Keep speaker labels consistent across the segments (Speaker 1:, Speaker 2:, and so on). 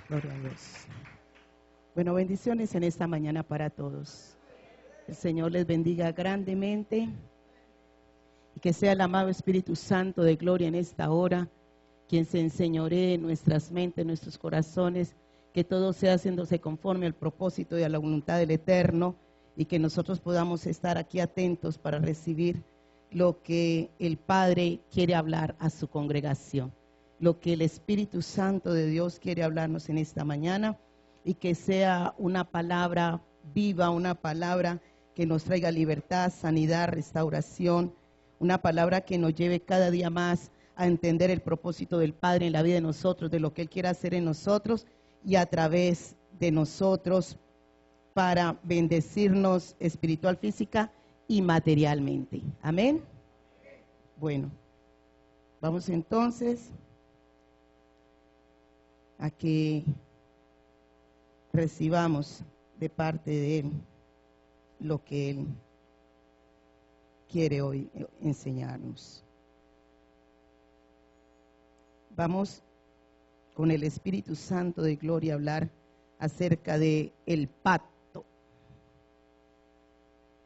Speaker 1: Gloria a Dios. Bueno, bendiciones en esta mañana para todos. El Señor les bendiga grandemente y que sea el amado Espíritu Santo de gloria en esta hora, quien se enseñoree en nuestras mentes, en nuestros corazones, que todo sea haciéndose conforme al propósito y a la voluntad del Eterno, y que nosotros podamos estar aquí atentos para recibir lo que el Padre quiere hablar a su congregación, lo que el Espíritu Santo de Dios quiere hablarnos en esta mañana, y que sea una palabra viva, una palabra que nos traiga libertad, sanidad, restauración, una palabra que nos lleve cada día más a entender el propósito del Padre en la vida de nosotros, de lo que Él quiere hacer en nosotros y a través de nosotros para bendecirnos espiritual, física y materialmente. Amén. Bueno, vamos entonces a que recibamos de parte de Él lo que Él quiere hoy enseñarnos. Vamos con el Espíritu Santo de gloria a hablar acerca de el pacto.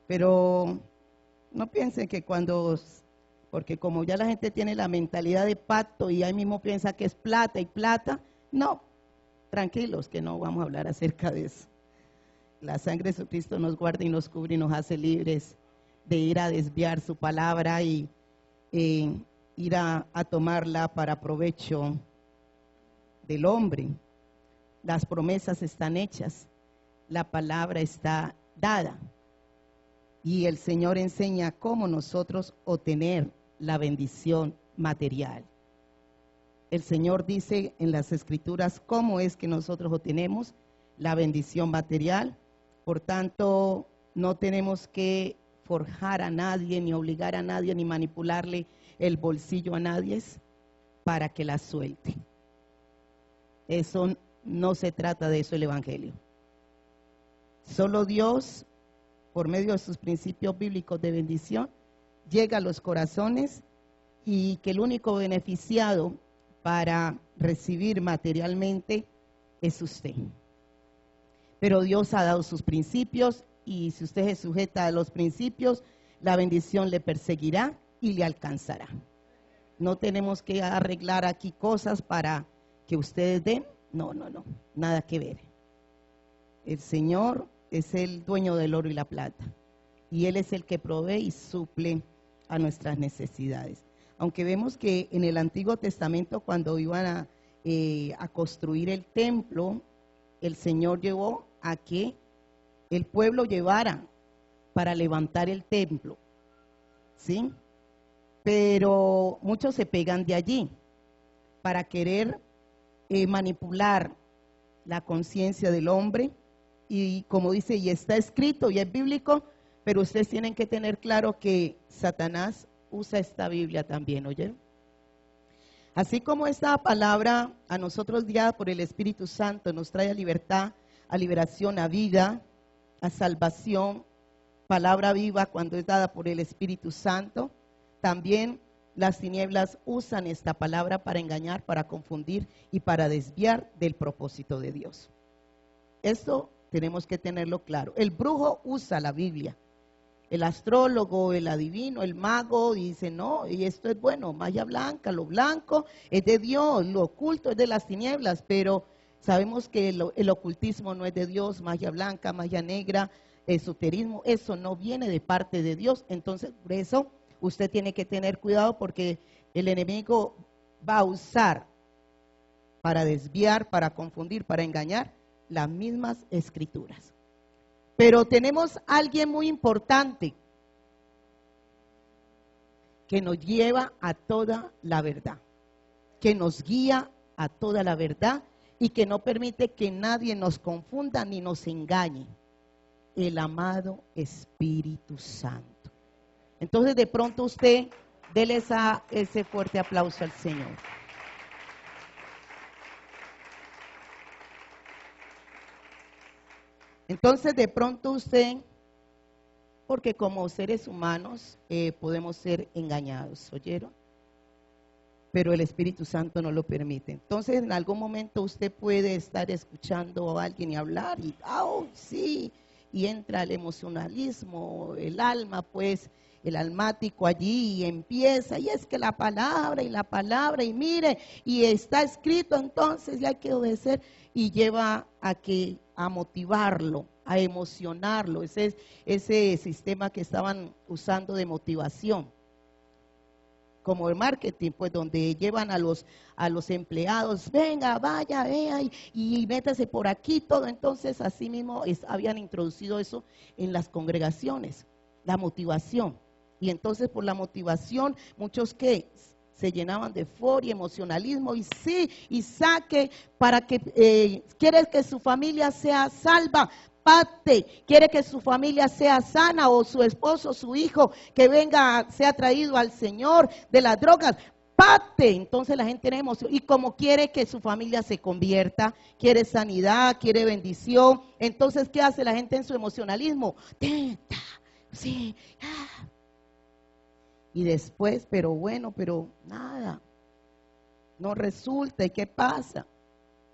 Speaker 1: Pero no piensen que porque como ya la gente tiene la mentalidad de pacto y ahí mismo piensa que es plata y plata, no, tranquilos que no vamos a hablar acerca de eso. La sangre de Jesucristo nos guarda y nos cubre y nos hace libres de ir a desviar su palabra y ir a tomarla para provecho del hombre. Las promesas están hechas, la palabra está dada y el Señor enseña cómo nosotros obtener la bendición material. El Señor dice en las Escrituras cómo es que nosotros obtenemos la bendición material. Por tanto, no tenemos que forjar a nadie, ni obligar a nadie, ni manipularle el bolsillo a nadie para que la suelte. Eso no se trata de eso el Evangelio. Solo Dios, por medio de sus principios bíblicos de bendición, llega a los corazones y que el único beneficiado para recibir materialmente es usted. Pero Dios ha dado sus principios y si usted se sujeta a los principios, la bendición le perseguirá y le alcanzará. No tenemos que arreglar aquí cosas para que ustedes den. No, nada que ver. El Señor es el dueño del oro y la plata y Él es el que provee y suple a nuestras necesidades. Aunque vemos que en el Antiguo Testamento cuando iban a construir el templo, el Señor llevó a que el pueblo llevara para levantar el templo, ¿sí? Pero muchos se pegan de allí para querer manipular la conciencia del hombre y como dice, y está escrito y es bíblico, pero ustedes tienen que tener claro que Satanás usa esta Biblia también, ¿oyeron? Así como esta palabra a nosotros guiada por el Espíritu Santo nos trae a libertad, a liberación, a vida, a salvación, palabra viva cuando es dada por el Espíritu Santo, también las tinieblas usan esta palabra para engañar, para confundir y para desviar del propósito de Dios. Esto tenemos que tenerlo claro. El brujo usa la Biblia. El astrólogo, el adivino, el mago dice, no, y esto es bueno, magia blanca, lo blanco es de Dios, lo oculto es de las tinieblas, pero sabemos que el ocultismo no es de Dios, magia blanca, magia negra, esoterismo, eso no viene de parte de Dios. Entonces, por eso usted tiene que tener cuidado porque el enemigo va a usar para desviar, para confundir, para engañar las mismas escrituras. Pero tenemos a alguien muy importante que nos lleva a toda la verdad, que nos guía a toda la verdad y que no permite que nadie nos confunda ni nos engañe. El amado Espíritu Santo. Entonces de pronto usted dele ese fuerte aplauso al Señor. Entonces de pronto usted, porque como seres humanos podemos ser engañados, ¿oyeron? pero el Espíritu Santo no lo permite. Entonces, en algún momento usted puede estar escuchando a alguien y hablar y, oh, sí, y entra el emocionalismo, el alma, pues, el almático allí y empieza, y es que la palabra, y mire, y está escrito, entonces ya hay que obedecer, y lleva a motivarlo, a emocionarlo, ese sistema que estaban usando de motivación, como el marketing, pues donde llevan a los empleados, venga, vaya, vea y métase por aquí, todo. Entonces así mismo habían introducido eso en las congregaciones, la motivación. Y entonces por la motivación, muchos que se llenaban de euforia, emocionalismo, y sí, y saque para que quiere que su familia sea salva, pacte, quiere que su familia sea sana, o su esposo, su hijo, que venga, sea traído al Señor de las drogas, pacte. Entonces la gente tiene emoción, y como quiere que su familia se convierta, quiere sanidad, quiere bendición, entonces ¿qué hace la gente en su emocionalismo? Sí, y después, pero bueno, pero nada, no resulta. ¿Y qué pasa?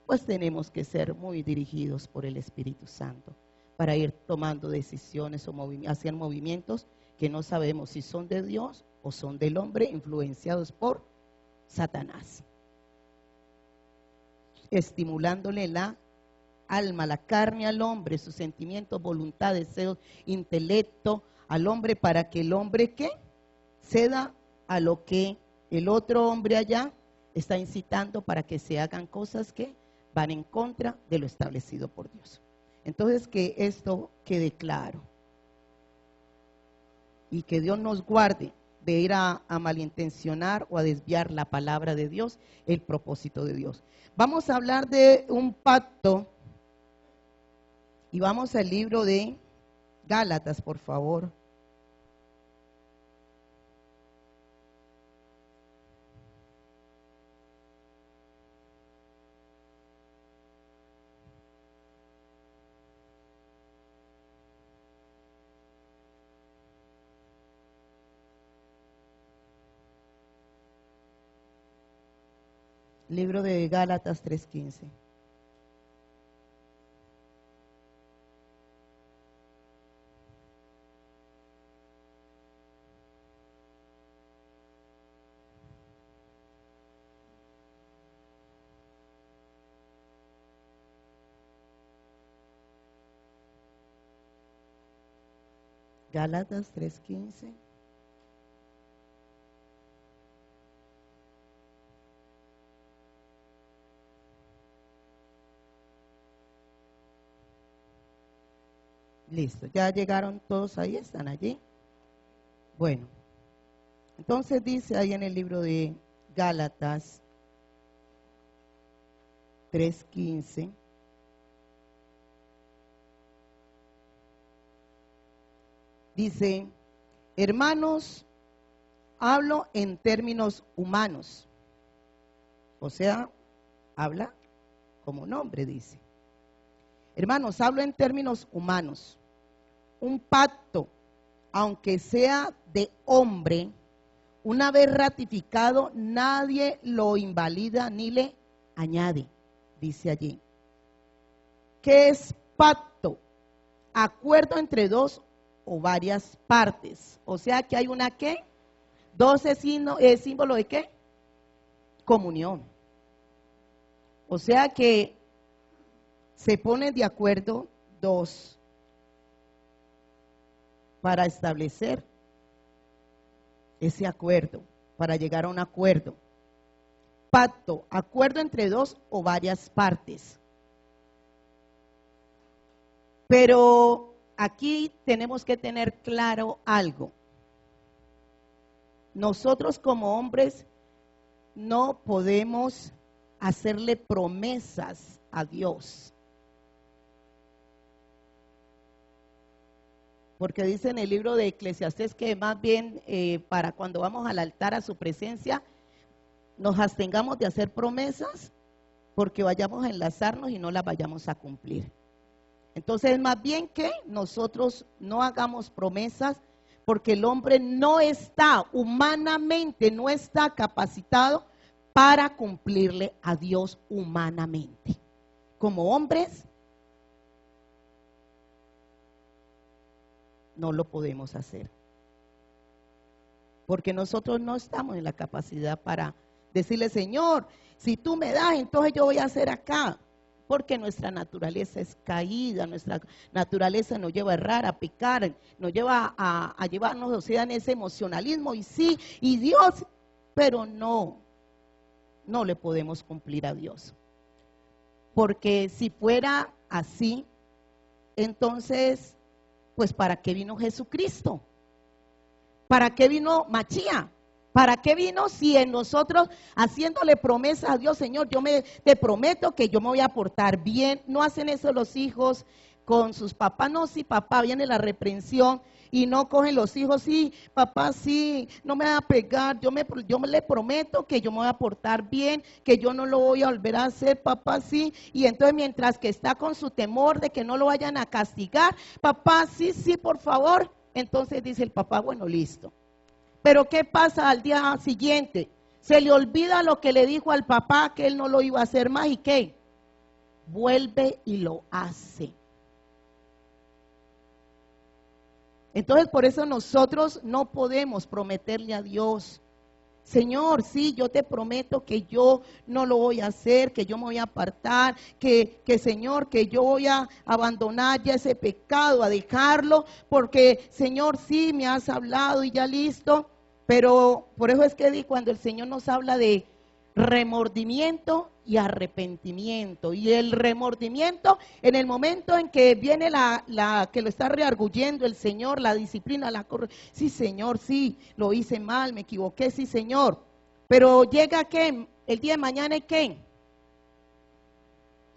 Speaker 1: Pues tenemos que ser muy dirigidos por el Espíritu Santo para ir tomando decisiones o hacer movimientos que no sabemos si son de Dios o son del hombre, influenciados por Satanás, estimulándole la alma, la carne al hombre, sus sentimientos, voluntad, deseos, intelecto al hombre, para que el hombre ¿qué? Ceda a lo que el otro hombre allá está incitando, para que se hagan cosas que van en contra de lo establecido por Dios. Entonces, que esto quede claro y que Dios nos guarde de ir a malintencionar o a desviar la palabra de Dios, el propósito de Dios. Vamos a hablar de un pacto y vamos al libro de Gálatas, por favor. Libro de Gálatas 3:15. Gálatas 3:15. Listo, ya llegaron todos ahí, están allí. Bueno, entonces dice ahí en el libro de Gálatas 3:15. Dice, hermanos, hablo en términos humanos. O sea, habla como un hombre, dice. Hermanos, hablo en términos humanos. Un pacto, aunque sea de hombre, una vez ratificado, nadie lo invalida ni le añade, dice allí. ¿Qué es pacto? Acuerdo entre dos o varias partes. O sea que hay una ¿qué? 12 símbolo de ¿qué? Comunión. O sea que se ponen de acuerdo dos para establecer ese acuerdo, para llegar a un acuerdo. Pacto, acuerdo entre dos o varias partes. Pero aquí tenemos que tener claro algo. Nosotros como hombres no podemos hacerle promesas a Dios. Porque dice en el libro de Eclesiastés que más bien para cuando vamos al altar a su presencia, nos abstengamos de hacer promesas porque vayamos a enlazarnos y no las vayamos a cumplir. Entonces, más bien que nosotros no hagamos promesas, porque el hombre no está, humanamente no está capacitado para cumplirle a Dios humanamente. Como hombres, no lo podemos hacer. Porque nosotros no estamos en la capacidad para decirle, Señor, si tú me das, entonces yo voy a hacer acá. Porque nuestra naturaleza es caída, nuestra naturaleza nos lleva a errar, a pecar, nos lleva a llevarnos, o sea, en ese emocionalismo, y sí, y Dios, pero no le podemos cumplir a Dios. Porque si fuera así, entonces, pues ¿para qué vino Jesucristo? ¿Para qué vino Machía? ¿Para qué vino si en nosotros haciéndole promesas a Dios, Señor, te prometo que yo me voy a portar bien? No hacen eso los hijos con sus papás. No, sí, papá, viene la reprensión y no cogen los hijos. Sí, papá, sí, no me va a pegar. Yo le prometo que yo me voy a portar bien, que yo no lo voy a volver a hacer, papá, sí. Y entonces mientras que está con su temor de que no lo vayan a castigar, papá, sí, sí, por favor. Entonces dice el papá, bueno, listo. Pero ¿qué pasa al día siguiente? Se le olvida lo que le dijo al papá, que él no lo iba a hacer más, ¿y qué? Vuelve y lo hace. Entonces por eso nosotros no podemos prometerle a Dios, Señor, sí, yo te prometo que yo no lo voy a hacer, que yo me voy a apartar, que Señor, que yo voy a abandonar ya ese pecado, a dejarlo, porque Señor, sí, me has hablado y ya listo. Pero por eso es que cuando el Señor nos habla de remordimiento y arrepentimiento, y el remordimiento en el momento en que viene que lo está rearguyendo el Señor, la disciplina, sí Señor, sí, lo hice mal, me equivoqué, sí Señor, pero llega ¿qué? El día de mañana, ¿y qué?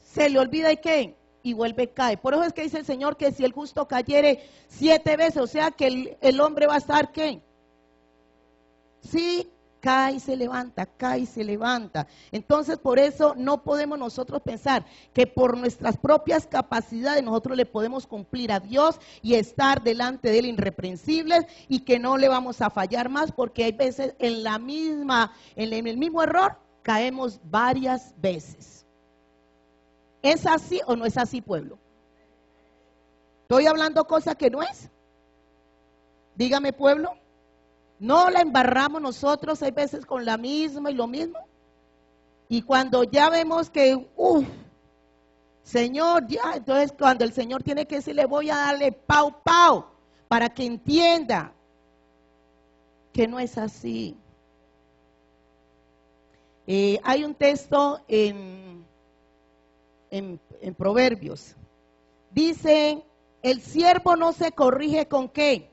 Speaker 1: Se le olvida, ¿y qué? Y vuelve, cae. Por eso es que dice el Señor que si el justo cayere 7 veces, o sea que el hombre va a estar, ¿qué? Sí, cae y se levanta, cae y se levanta. Entonces por eso no podemos nosotros pensar que por nuestras propias capacidades nosotros le podemos cumplir a Dios y estar delante de Él irreprensibles y que no le vamos a fallar más, porque hay veces en el mismo error caemos varias veces. ¿Es así o no es así, pueblo? ¿Estoy hablando cosas que no es? Dígame, pueblo. No la embarramos nosotros hay veces con la misma y lo mismo. Y cuando ya vemos que, Señor, ya, entonces cuando el Señor tiene que decirle, voy a darle pau, para que entienda que no es así. Hay un texto en Proverbios. Dice, el siervo no se corrige con ¿qué?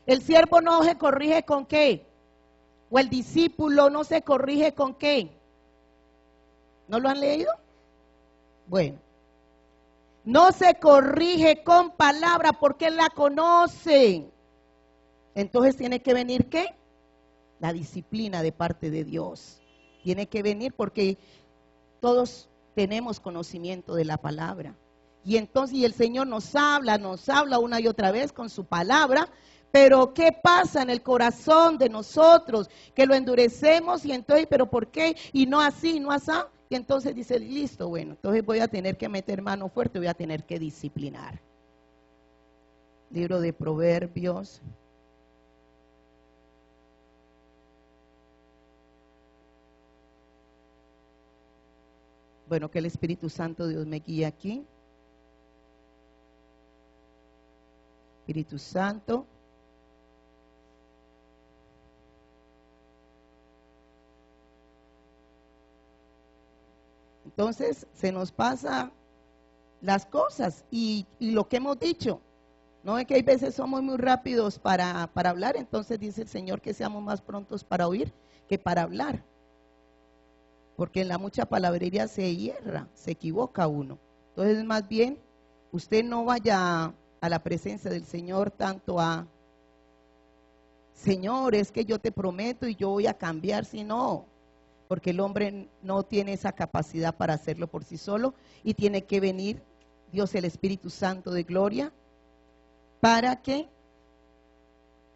Speaker 1: El siervo no se corrige con ¿qué? O el discípulo no se corrige con ¿qué? ¿No lo han leído? Bueno. No se corrige con palabra porque él la conoce. Entonces tiene que venir ¿qué? La disciplina de parte de Dios. Tiene que venir porque todos tenemos conocimiento de la palabra. Y entonces el Señor nos habla una y otra vez con su palabra. Pero ¿qué pasa en el corazón de nosotros? Que lo endurecemos y entonces, ¿pero por qué? Y no así, no así. Y entonces dice, listo, bueno, entonces voy a tener que meter mano fuerte, voy a tener que disciplinar. Libro de Proverbios. Bueno, que el Espíritu Santo Dios me guíe aquí. Espíritu Santo. Entonces se nos pasan las cosas y lo que hemos dicho. No es que hay veces somos muy rápidos para hablar, entonces dice el Señor que seamos más prontos para oír que para hablar. Porque en la mucha palabrería se hierra, se equivoca uno. Entonces más bien, usted no vaya a la presencia del Señor tanto a, Señor, es que yo te prometo y yo voy a cambiar, sino porque el hombre no tiene esa capacidad para hacerlo por sí solo y tiene que venir Dios el Espíritu Santo de gloria para que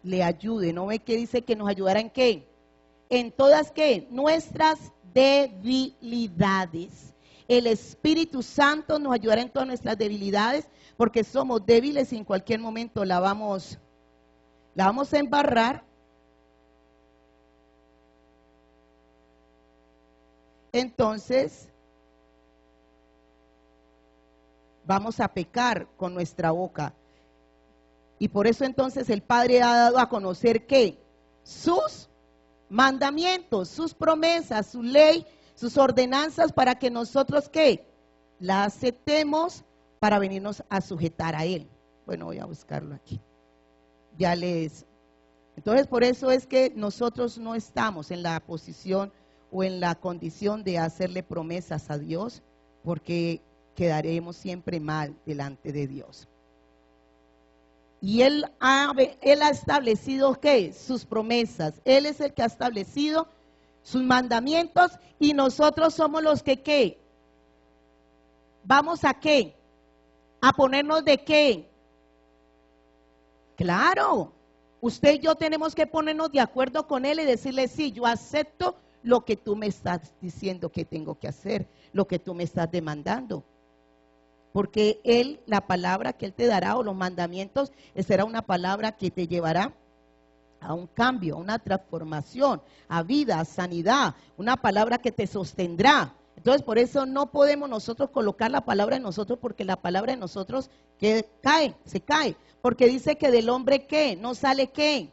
Speaker 1: le ayude. ¿No ve que dice que nos ayudará en qué? en todas ¿qué? Nuestras debilidades. El Espíritu Santo nos ayudará en todas nuestras debilidades, porque somos débiles y en cualquier momento la vamos a embarrar. Entonces, vamos a pecar con nuestra boca. Y por eso entonces el Padre ha dado a conocer que sus mandamientos, sus promesas, su ley, sus ordenanzas, para que nosotros ¿qué? La aceptemos para venirnos a sujetar a Él. Bueno, voy a buscarlo aquí. Ya les... Entonces, por eso es que nosotros no estamos en la posición o en la condición de hacerle promesas a Dios, porque quedaremos siempre mal delante de Dios. Y Él ha establecido ¿qué? Sus promesas. Él es el que ha establecido sus mandamientos y nosotros somos los que ¿qué? ¿Vamos a qué? ¿A ponernos de qué? Claro, usted y yo tenemos que ponernos de acuerdo con Él y decirle, sí, yo acepto lo que tú me estás diciendo que tengo que hacer, lo que tú me estás demandando. Porque Él, la palabra que Él te dará o los mandamientos, será una palabra que te llevará a un cambio, a una transformación, a vida, a sanidad, una palabra que te sostendrá. Entonces, por eso no podemos nosotros colocar la palabra en nosotros, porque la palabra en nosotros se cae. Porque dice que del hombre, ¿qué? No sale, ¿qué?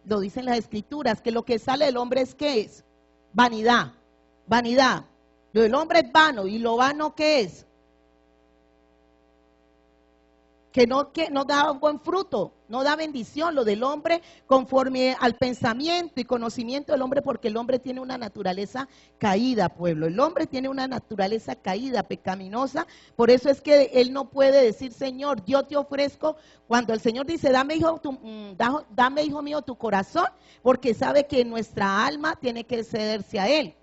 Speaker 1: Lo dicen las Escrituras, que lo que sale del hombre es, ¿qué es? Vanidad, vanidad. Lo del hombre es vano, y lo vano, ¿qué es? Que no da buen fruto, no da bendición. Lo del hombre conforme al pensamiento y conocimiento del hombre, porque el hombre tiene una naturaleza caída, pueblo. El hombre tiene una naturaleza caída, pecaminosa. Por eso es que él no puede decir, Señor, yo te ofrezco. Cuando el Señor dice, dame hijo mío tu corazón, porque sabe que nuestra alma tiene que cederse a Él.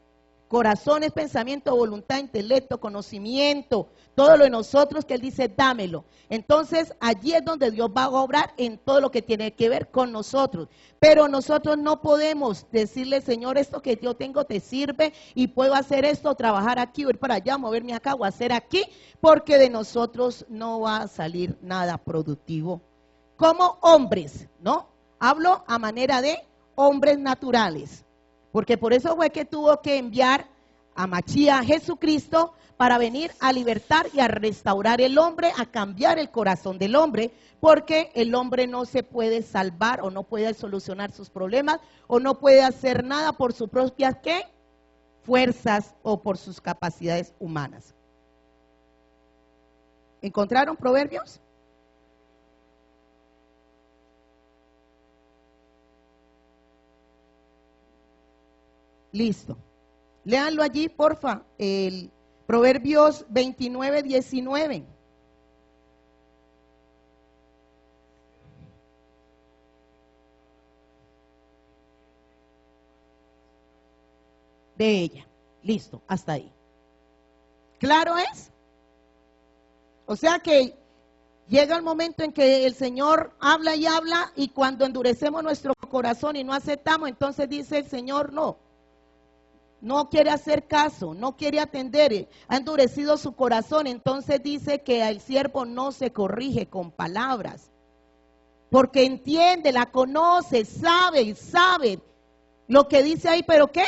Speaker 1: Corazón es pensamiento, voluntad, intelecto, conocimiento, todo lo de nosotros que Él dice, dámelo. Entonces, allí es donde Dios va a obrar en todo lo que tiene que ver con nosotros. Pero nosotros no podemos decirle, Señor, esto que yo tengo te sirve y puedo hacer esto, trabajar aquí, o ir para allá, moverme acá o hacer aquí, porque de nosotros no va a salir nada productivo. Como hombres, ¿no? Hablo a manera de hombres naturales. Porque por eso fue que tuvo que enviar a Mashiach, Jesucristo, para venir a libertar y a restaurar el hombre, a cambiar el corazón del hombre, porque el hombre no se puede salvar o no puede solucionar sus problemas o no puede hacer nada por sus propias ¿qué? Fuerzas o por sus capacidades humanas. ¿Encontraron Proverbios? Listo. Léanlo allí, porfa, el Proverbios 29, 19. De ella. Listo, hasta ahí. ¿Claro es? O sea que llega el momento en que el Señor habla y cuando endurecemos nuestro corazón y no aceptamos, entonces dice el Señor, no quiere hacer caso, no quiere atender, ha endurecido su corazón. Entonces dice que el siervo no se corrige con palabras, porque entiende, la conoce, sabe lo que dice ahí, pero ¿qué?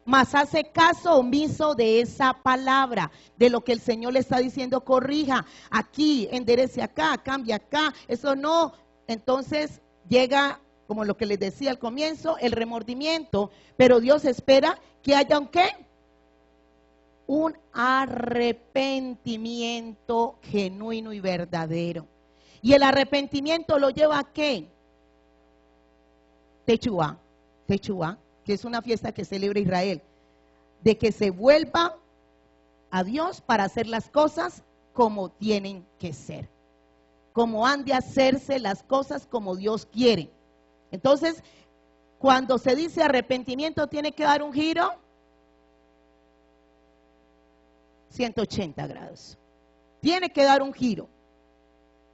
Speaker 1: Mas hace caso omiso de esa palabra, de lo que el Señor le está diciendo, corrija aquí, enderece acá, cambia acá, eso no. Entonces llega, como lo que les decía al comienzo, el remordimiento, pero Dios espera que haya un ¿qué? Un arrepentimiento genuino y verdadero. Y el arrepentimiento lo lleva a ¿qué? Techuá, que es una fiesta que celebra Israel, de que se vuelva a Dios para hacer las cosas como tienen que ser, como han de hacerse las cosas como Dios quiere. Entonces, cuando se dice arrepentimiento, tiene que dar un giro 180 grados. Tiene que dar un giro.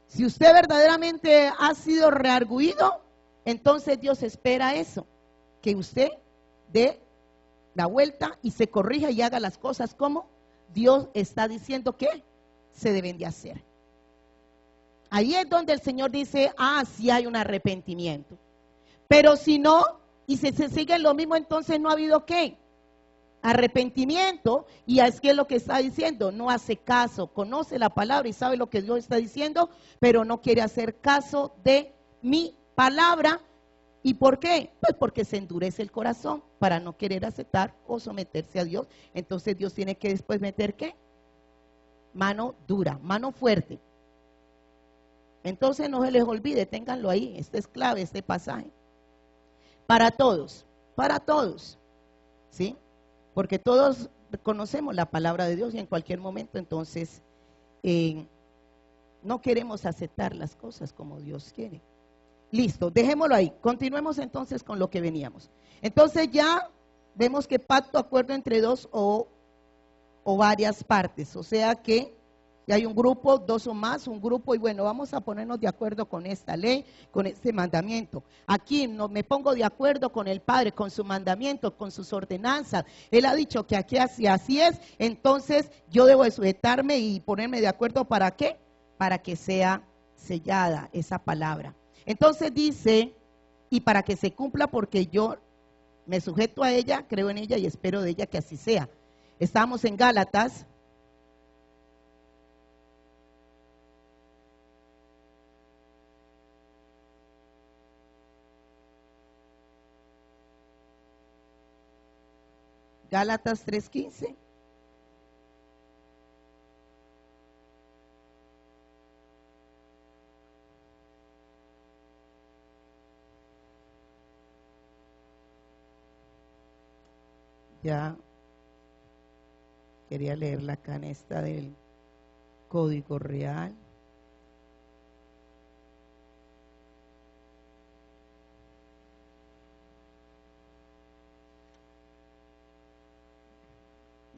Speaker 1: Si usted verdaderamente ha sido reargüido, entonces Dios espera eso, que usted dé la vuelta y se corrija y haga las cosas como Dios está diciendo que se deben de hacer. Ahí es donde el Señor dice, sí hay un arrepentimiento. Pero si no, y si se sigue lo mismo, entonces no ha habido ¿qué? Arrepentimiento. Y es que es lo que está diciendo, no hace caso, conoce la palabra y sabe lo que Dios está diciendo, pero no quiere hacer caso de mi palabra. ¿Y por qué? Pues porque se endurece el corazón para no querer aceptar o someterse a Dios. Entonces Dios tiene que después meter ¿qué? Mano dura, mano fuerte. Entonces no se les olvide, ténganlo ahí, este es clave, este pasaje. Para todos, ¿sí? Porque todos conocemos la palabra de Dios y en cualquier momento entonces no queremos aceptar las cosas como Dios quiere. Listo, dejémoslo ahí, continuemos entonces con lo que veníamos. Entonces ya vemos que pacto, acuerdo entre dos o varias partes, o sea que ya hay un grupo, dos o más, un grupo, y bueno, vamos a ponernos de acuerdo con esta ley, con este mandamiento. Aquí no me pongo de acuerdo con el Padre, con su mandamiento, con sus ordenanzas. Él ha dicho que aquí así es, entonces yo debo de sujetarme y ponerme de acuerdo, ¿para qué? Para que sea sellada esa palabra. Entonces dice, y para que se cumpla, porque yo me sujeto a ella, creo en ella y espero de ella que así sea. Estamos en Gálatas. Gálatas 3:15. Ya quería leerla acá en esta del Código Real.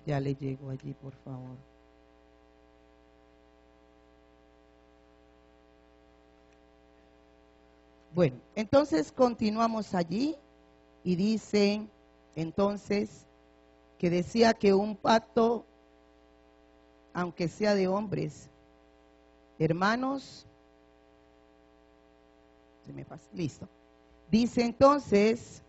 Speaker 1: Ya le llego allí, por favor. Bueno, entonces continuamos allí y dice entonces que decía que un pacto, aunque sea de hombres, hermanos, se me pasa, listo. Dice entonces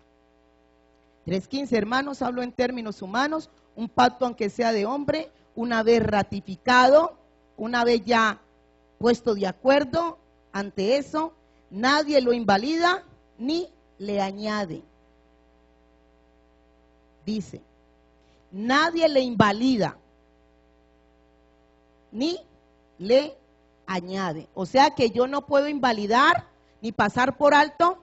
Speaker 1: 3:15, hermanos, hablo en términos humanos, un pacto aunque sea de hombre, una vez ratificado, una vez ya puesto de acuerdo ante eso, nadie lo invalida ni le añade. Dice, nadie le invalida ni le añade. O sea que yo no puedo invalidar ni pasar por alto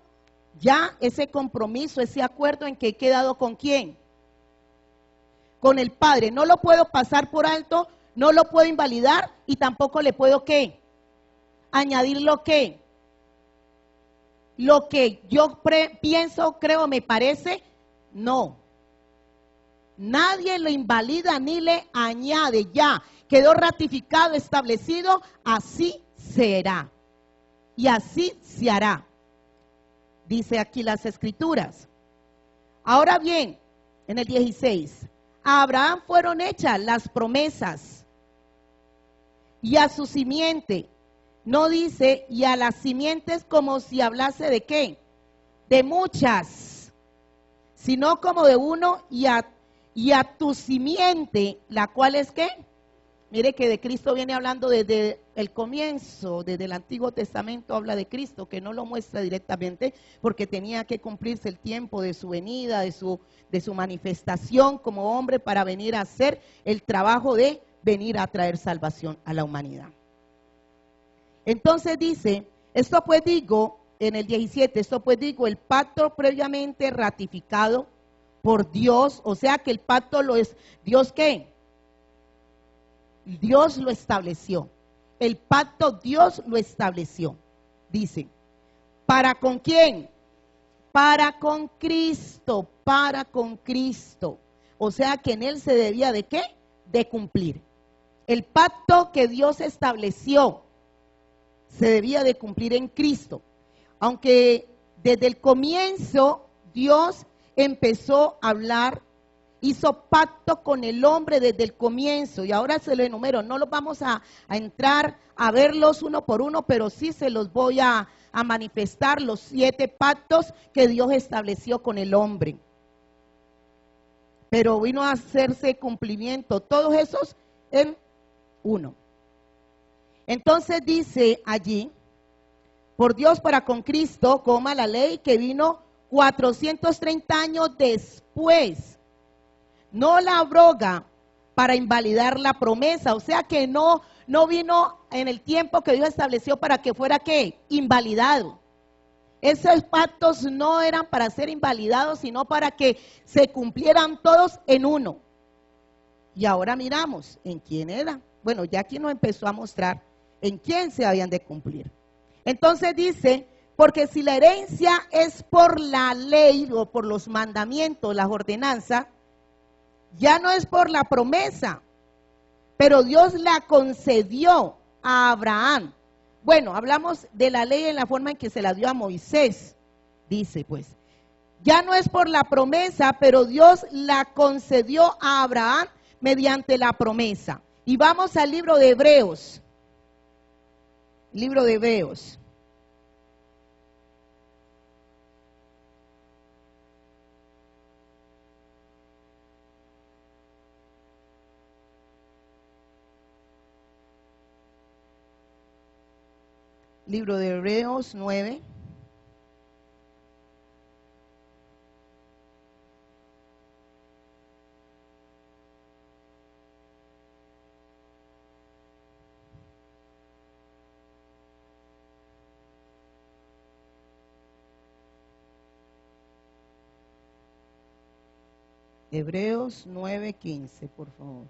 Speaker 1: ya ese compromiso, ese acuerdo en que he quedado con quién, con el Padre. No lo puedo pasar por alto, no lo puedo invalidar y tampoco le puedo ¿qué? Añadir lo que yo pienso, creo, me parece, no. Nadie lo invalida ni le añade, ya quedó ratificado, establecido, así será y así se hará. Dice aquí las escrituras. Ahora bien, en el 16, a Abraham fueron hechas las promesas y a su simiente. No dice y a las simientes como si hablase de qué, de muchas, sino como de uno y a tu simiente, la cual es qué. Mire que de Cristo viene hablando desde el comienzo, desde el Antiguo Testamento habla de Cristo, que no lo muestra directamente porque tenía que cumplirse el tiempo de su venida, de su manifestación como hombre para venir a hacer el trabajo de venir a traer salvación a la humanidad. Entonces dice, esto pues digo, en el 17, esto pues digo, el pacto previamente ratificado por Dios, o sea que el pacto lo es, ¿Dios qué? Dios lo estableció. El pacto Dios lo estableció. Dice, ¿para con quién? Para con Cristo, para con Cristo. O sea que en él se debía de ¿qué? De cumplir. El pacto que Dios estableció se debía de cumplir en Cristo. Aunque desde el comienzo Dios empezó a hablar, hizo pacto con el hombre desde el comienzo, y ahora se lo enumero. No los vamos a entrar a verlos uno por uno, pero sí se los voy a manifestar, los 7 pactos que Dios estableció con el hombre. Pero vino a hacerse cumplimiento todos esos en uno. Entonces dice allí, por Dios para con Cristo, coma la ley que vino 430 años después, no la abroga para invalidar la promesa, o sea que no vino en el tiempo que Dios estableció para que fuera ¿qué? Invalidado. Esos pactos no eran para ser invalidados, sino para que se cumplieran todos en uno. Y ahora miramos en quién era. Bueno, ya aquí nos empezó a mostrar en quién se habían de cumplir. Entonces dice, porque si la herencia es por la ley o por los mandamientos, las ordenanzas, ya no es por la promesa, pero Dios la concedió a Abraham. Bueno, hablamos de la ley en la forma en que se la dio a Moisés, dice pues. Ya no es por la promesa, pero Dios la concedió a Abraham mediante la promesa. Y vamos al libro de Hebreos. Libro de Hebreos. Libro de Hebreos 9. Hebreos 9:15, por favor.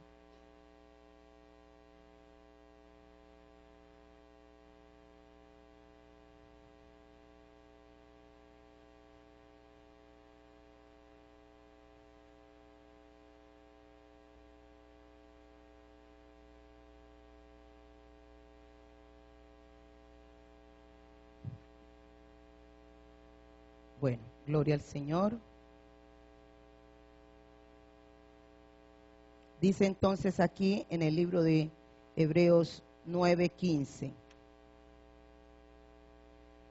Speaker 1: Bueno, gloria al Señor. Dice entonces aquí en el libro de Hebreos 9:15.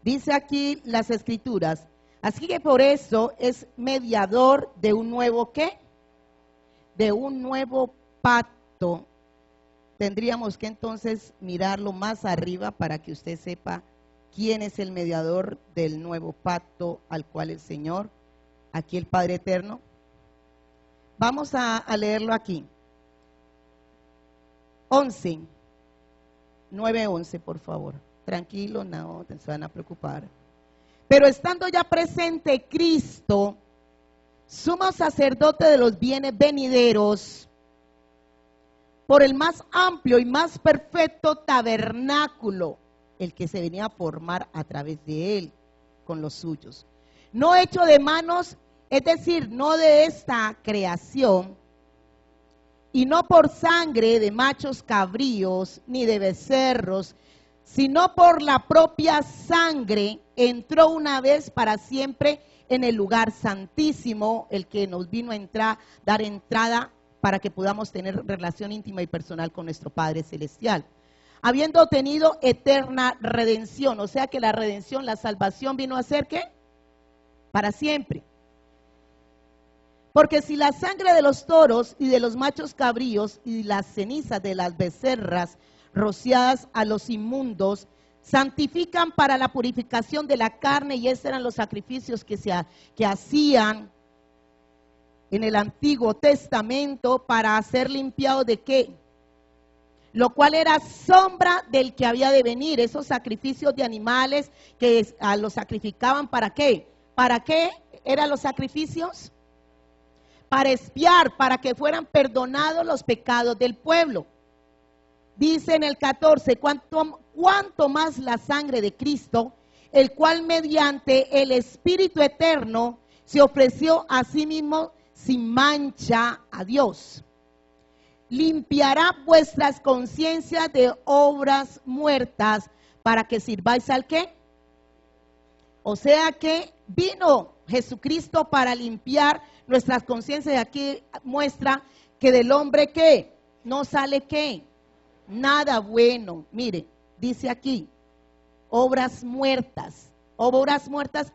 Speaker 1: Dice aquí las escrituras, así que por eso es mediador de un nuevo ¿qué? De un nuevo pacto. Tendríamos que entonces mirarlo más arriba para que usted sepa quién es el mediador del nuevo pacto al cual el Señor, aquí el Padre Eterno. Vamos a leerlo aquí. 9:11, por favor. Tranquilo, no se van a preocupar. Pero estando ya presente Cristo, sumo sacerdote de los bienes venideros, por el más amplio y más perfecto tabernáculo, el que se venía a formar a través de él, con los suyos. No hecho de manos, es decir, no de esta creación, y no por sangre de machos cabríos, ni de becerros, sino por la propia sangre, entró una vez para siempre en el lugar santísimo, el que nos vino a dar entrada para que podamos tener relación íntima y personal con nuestro Padre Celestial, habiendo tenido eterna redención. O sea que la redención, la salvación vino a ser ¿qué? Para siempre. Porque si la sangre de los toros y de los machos cabríos y las cenizas de las becerras rociadas a los inmundos santifican para la purificación de la carne, y esos eran los sacrificios que hacían en el Antiguo Testamento para ser limpiados de ¿qué? Lo cual era sombra del que había de venir. Esos sacrificios de animales que los sacrificaban, ¿para qué? ¿Para qué eran los sacrificios? Para expiar, para que fueran perdonados los pecados del pueblo. Dice en el 14, cuanto más la sangre de Cristo, el cual mediante el Espíritu Eterno se ofreció a sí mismo sin mancha a Dios. Limpiará vuestras conciencias de obras muertas para que sirváis al ¿qué? O sea que vino Jesucristo para limpiar nuestras conciencias. Y aquí muestra que del hombre ¿qué? No sale ¿qué? Nada bueno. Mire, dice aquí, obras muertas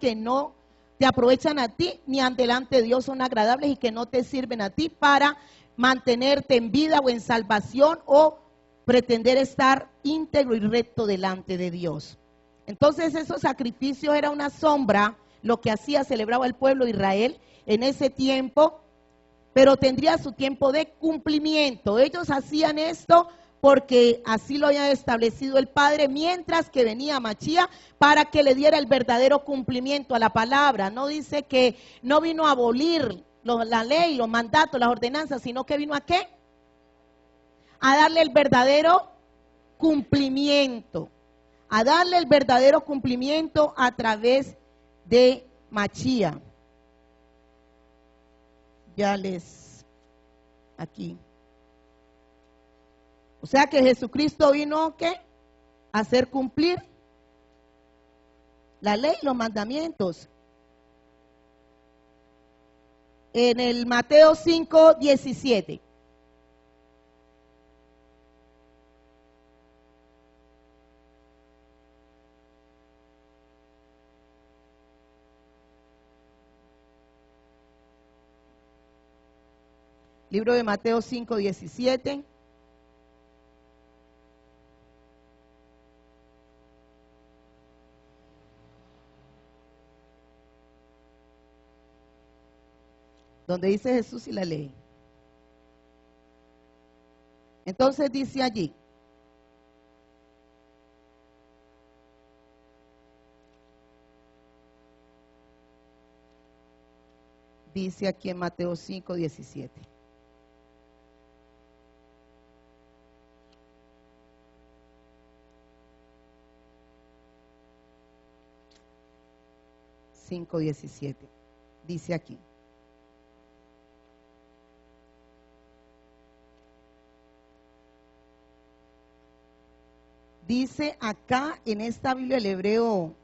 Speaker 1: que no te aprovechan a ti ni ante delante de Dios son agradables y que no te sirven a ti para mantenerte en vida o en salvación o pretender estar íntegro y recto delante de Dios. Entonces esos sacrificios era una sombra, lo que celebraba el pueblo de Israel en ese tiempo, pero tendría su tiempo de cumplimiento. Ellos hacían esto porque así lo había establecido el Padre, mientras que venía Machía para que le diera el verdadero cumplimiento a la palabra. No dice que no vino a abolir la ley, los mandatos, las ordenanzas, sino que vino ¿a qué? A darle el verdadero cumplimiento, a darle el verdadero cumplimiento a través de Machía. Aquí. O sea que Jesucristo vino ¿qué? A hacer cumplir la ley, los mandamientos. En el Mateo 5:17. Libro de Mateo 5:17. Donde dice Jesús y la ley. Entonces dice allí, dice aquí en Mateo 5:17. Dice aquí. Dice acá en esta Biblia del hebreo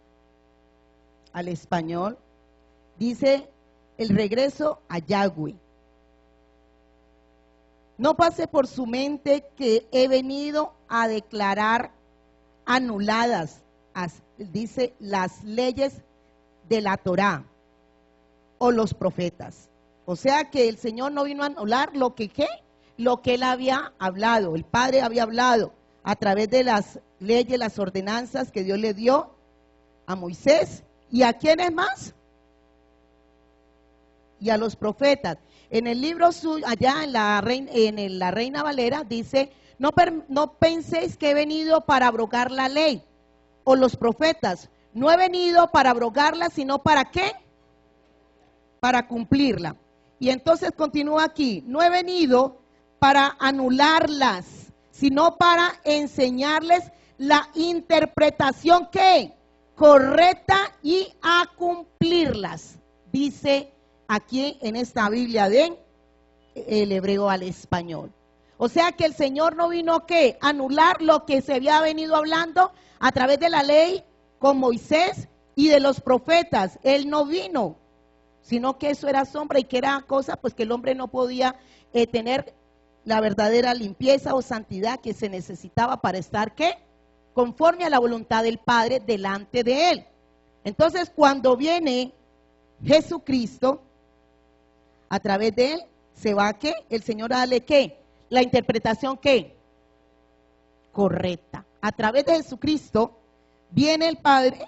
Speaker 1: al español, dice el regreso a Yahweh. No pase por su mente que he venido a declarar anuladas, dice, las leyes de la Torá o los profetas. O sea que el Señor no vino a anular lo que él había hablado, el Padre había hablado a través de las leyes, las ordenanzas que Dios le dio a Moisés. ¿Y a quiénes más? Y a los profetas. En el libro suyo, allá en la Reina Valera, dice, no penséis que he venido para abrogar la ley o los profetas. No he venido para abrogarla, sino ¿para qué? Para cumplirla. Y entonces continúa aquí, no he venido para anularlas, sino para enseñarles la interpretación ¿qué? Correcta y a cumplirlas. Dice aquí en esta Biblia de el hebreo al español. O sea que el Señor no vino ¿qué? A anular lo que se había venido hablando a través de la ley con Moisés y de los profetas. Él no vino, sino que eso era sombra y que era cosa pues que el hombre no podía tener la verdadera limpieza o santidad que se necesitaba para estar ¿qué? Conforme a la voluntad del Padre delante de él. Entonces cuando viene Jesucristo, a través de él se va ¿qué? El Señor a darle ¿qué? La interpretación ¿qué? Correcta. A través de Jesucristo viene el Padre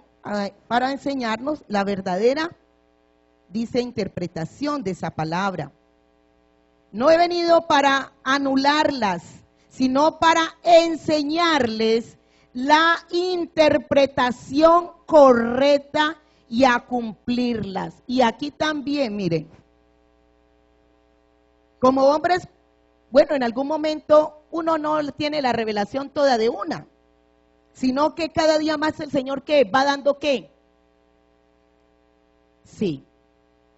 Speaker 1: para enseñarnos la verdadera, dice, interpretación de esa palabra. No he venido para anularlas, sino para enseñarles la interpretación correcta y a cumplirlas. Y aquí también, miren, como hombres, bueno, en algún momento uno no tiene la revelación toda de una, sino que cada día más el Señor ¿qué? Va dando ¿qué? Sí,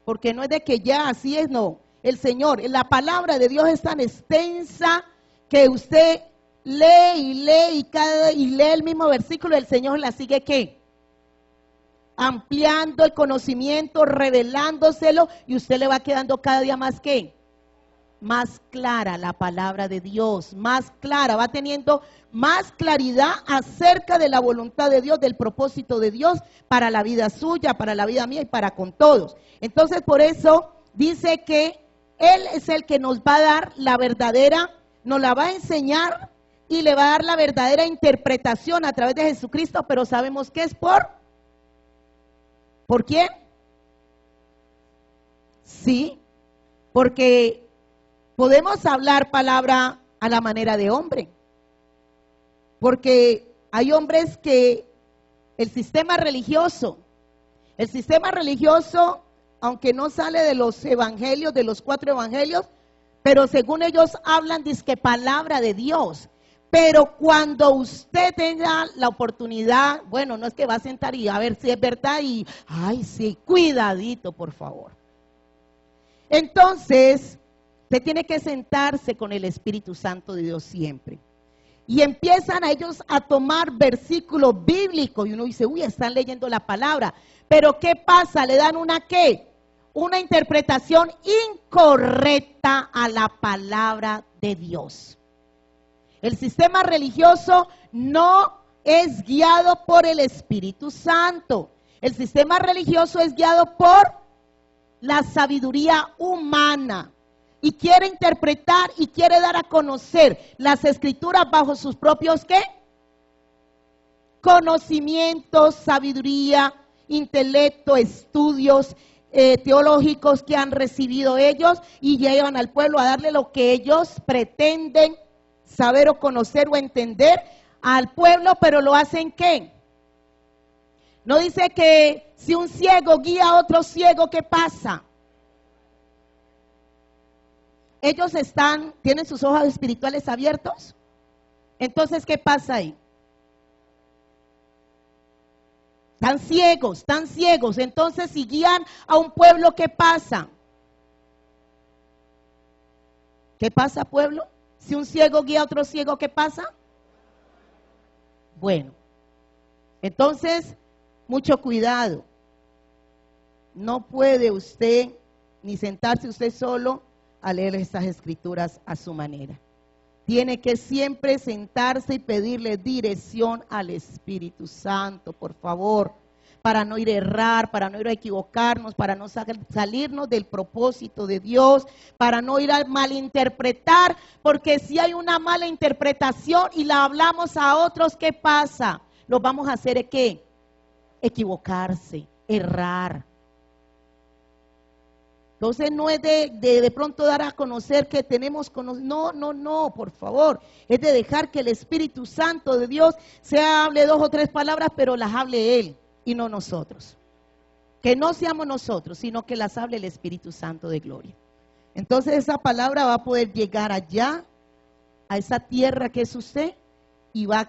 Speaker 1: porque no es de que ya así es, no. El Señor, la palabra de Dios es tan extensa que usted lee y lee y lee el mismo versículo y el Señor la sigue ¿qué? ampliando el conocimiento, revelándoselo, y usted le va quedando cada día más ¿qué? Más clara la palabra de Dios, más clara, va teniendo más claridad acerca de la voluntad de Dios, del propósito de Dios para la vida suya, para la vida mía y para con todos. Entonces, por eso dice que Él es el que nos va a dar la verdadera, nos la va a enseñar y le va a dar la verdadera interpretación a través de Jesucristo, pero sabemos que es ¿por quién? Sí, porque podemos hablar palabra a la manera de hombre, porque hay hombres que el sistema religioso, aunque no sale de los evangelios, de los 4 evangelios, pero según ellos hablan, dizque palabra de Dios. Pero cuando usted tenga la oportunidad, bueno, no es que va a sentar y a ver si es verdad y, ay, sí, cuidadito, por favor. Entonces, usted tiene que sentarse con el Espíritu Santo de Dios siempre. Y empiezan a ellos a tomar versículos bíblicos y uno dice, uy, están leyendo la palabra. Pero ¿qué pasa? Le dan una ¿qué? Una interpretación incorrecta a la palabra de Dios. El sistema religioso no es guiado por el Espíritu Santo. El sistema religioso es guiado por la sabiduría humana. Y quiere interpretar y quiere dar a conocer las escrituras bajo sus propios ¿qué? Conocimientos, sabiduría, intelecto, estudios teológicos que han recibido ellos y llevan al pueblo a darle lo que ellos pretenden saber o conocer o entender al pueblo, pero lo hacen ¿qué? No dice que si un ciego guía a otro ciego, ¿qué pasa? Ellos tienen sus ojos espirituales abiertos. Entonces, ¿qué pasa ahí? Están ciegos. Entonces, si guían a un pueblo, ¿qué pasa? ¿Qué pasa, pueblo? Si un ciego guía a otro ciego, ¿qué pasa? Bueno, entonces, mucho cuidado. No puede usted ni sentarse usted solo a leer estas escrituras a su manera. Tiene que siempre sentarse y pedirle dirección al Espíritu Santo, por favor, para no ir a errar, para no ir a equivocarnos, para no salirnos del propósito de Dios, para no ir a malinterpretar, porque si hay una mala interpretación y la hablamos a otros, ¿qué pasa? Los vamos a hacer ¿qué? Equivocarse, errar. Entonces no es de pronto dar a conocer que tenemos no, por favor. Es de dejar que el Espíritu Santo de Dios hable 2 o 3 palabras, pero las hable Él y no nosotros. Que no seamos nosotros, sino que las hable el Espíritu Santo de gloria. Entonces esa palabra va a poder llegar allá, a esa tierra que es usted, y va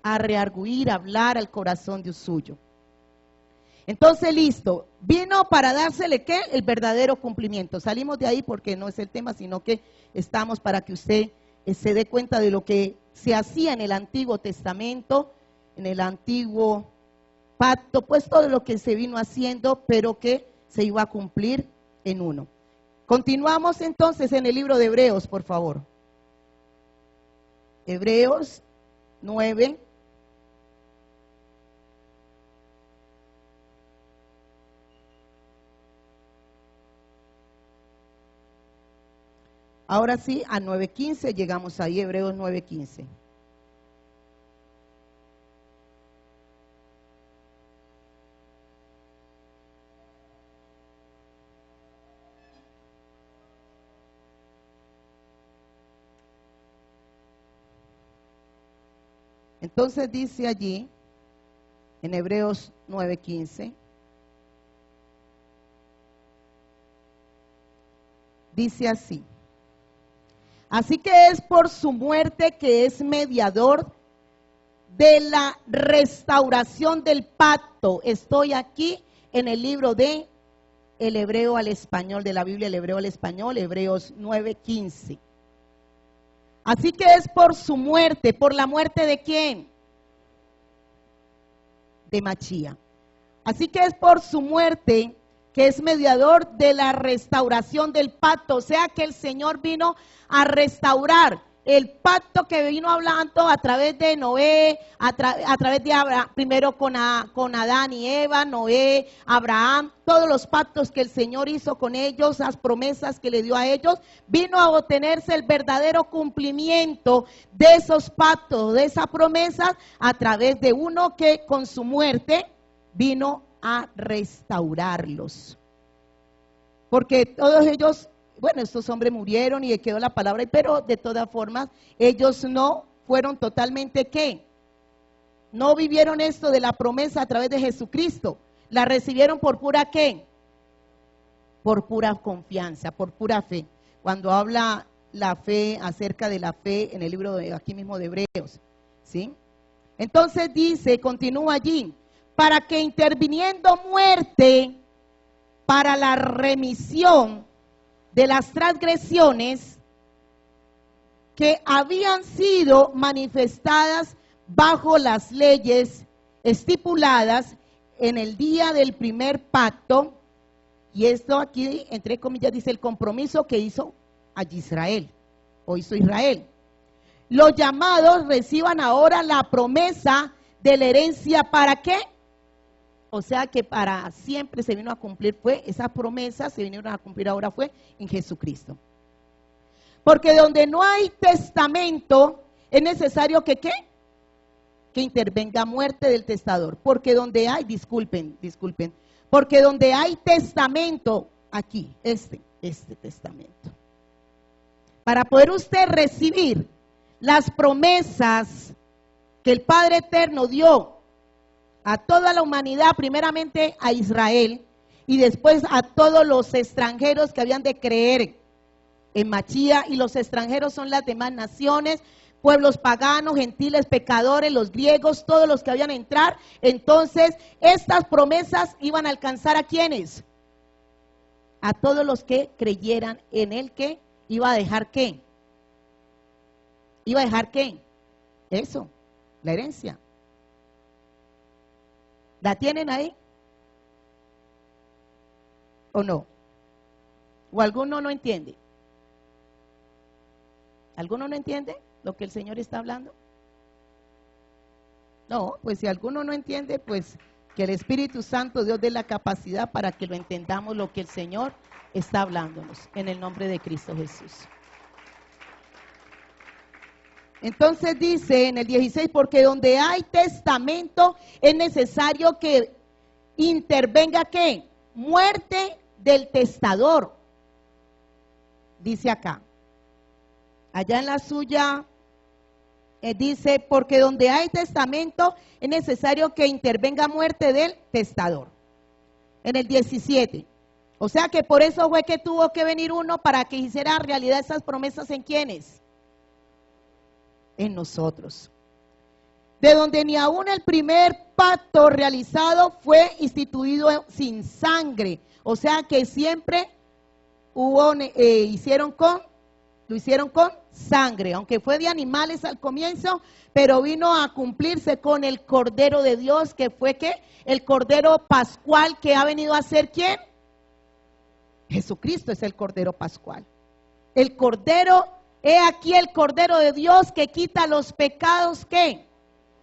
Speaker 1: a reargüir, a hablar al corazón de suyo. Entonces, listo, vino para dársele ¿qué? El verdadero cumplimiento. Salimos de ahí porque no es el tema, sino que estamos para que usted se dé cuenta de lo que se hacía en el Antiguo Testamento, en el Antiguo Pacto, pues todo lo que se vino haciendo, pero que se iba a cumplir en uno. Continuamos entonces en el libro de Hebreos, por favor. Hebreos 9. Ahora sí, a 9:15 llegamos ahí, Hebreos 9:15. Entonces dice allí, en Hebreos 9:15, dice así: así que es por su muerte que es mediador de la restauración del pacto. Estoy aquí en el libro de el hebreo al español, de la Biblia, el hebreo al español, Hebreos 9:15. Así que es por su muerte. ¿Por la muerte de quién? de Machía. Así que es por su muerte que es mediador de la restauración del pacto, o sea que el Señor vino a restaurar el pacto que vino hablando a través de Noé, a través de Abraham, primero con Adán y Eva, Noé, Abraham, todos los pactos que el Señor hizo con ellos, las promesas que le dio a ellos, vino a obtenerse el verdadero cumplimiento de esos pactos, de esas promesas, a través de uno que con su muerte vino a restaurarlos. Porque todos ellos, bueno, estos hombres murieron y quedó la palabra, pero de todas formas, ellos no fueron totalmente, ¿qué? No vivieron esto de la promesa a través de Jesucristo. La recibieron por pura, ¿qué? Por pura confianza, por pura fe. Cuando habla la fe, acerca de la fe en el libro de aquí mismo de Hebreos, ¿sí? Entonces dice, continúa allí, para que interviniendo muerte para la remisión de las transgresiones que habían sido manifestadas bajo las leyes estipuladas en el día del primer pacto, y esto aquí, entre comillas, dice el compromiso que hizo a Israel, o hizo Israel. Los llamados reciban ahora la promesa de la herencia, ¿para qué? O sea que para siempre se vino a cumplir, fue esas promesas se vinieron a cumplir ahora fue en Jesucristo. Porque donde no hay testamento es necesario que ¿qué? Que intervenga muerte del testador. Porque donde hay, disculpen, porque donde hay testamento, aquí, este testamento. Para poder usted recibir las promesas que el Padre Eterno dio a toda la humanidad, primeramente a Israel y después a todos los extranjeros que habían de creer en Machía, y los extranjeros son las demás naciones, pueblos paganos, gentiles, pecadores, los griegos, todos los que habían de entrar. Entonces estas promesas iban a alcanzar ¿a quiénes? A todos los que creyeran en él, que iba a dejar ¿qué? Iba a dejar ¿qué? Eso, la herencia. ¿La tienen ahí? ¿O no? ¿O alguno no entiende? ¿Alguno no entiende lo que el Señor está hablando? No, pues si alguno no entiende, pues que el Espíritu Santo Dios dé la capacidad para que lo entendamos lo que el Señor está hablándonos, en el nombre de Cristo Jesús. Entonces dice en el 16, porque donde hay testamento es necesario que intervenga ¿qué? Muerte del testador. Dice acá. Allá en la suya dice, porque donde hay testamento es necesario que intervenga muerte del testador. En el 17. O sea que por eso fue que tuvo que venir uno para que hiciera realidad esas promesas en ¿quiénes? En nosotros. De donde ni aún el primer pacto realizado fue instituido sin sangre. O sea que siempre lo hicieron con sangre, aunque fue de animales al comienzo, pero vino a cumplirse con el Cordero de Dios, que fue ¿qué? El Cordero Pascual, que ha venido a ser ¿quién? Jesucristo es el Cordero Pascual. El Cordero, he aquí el Cordero de Dios que quita los pecados ¿qué?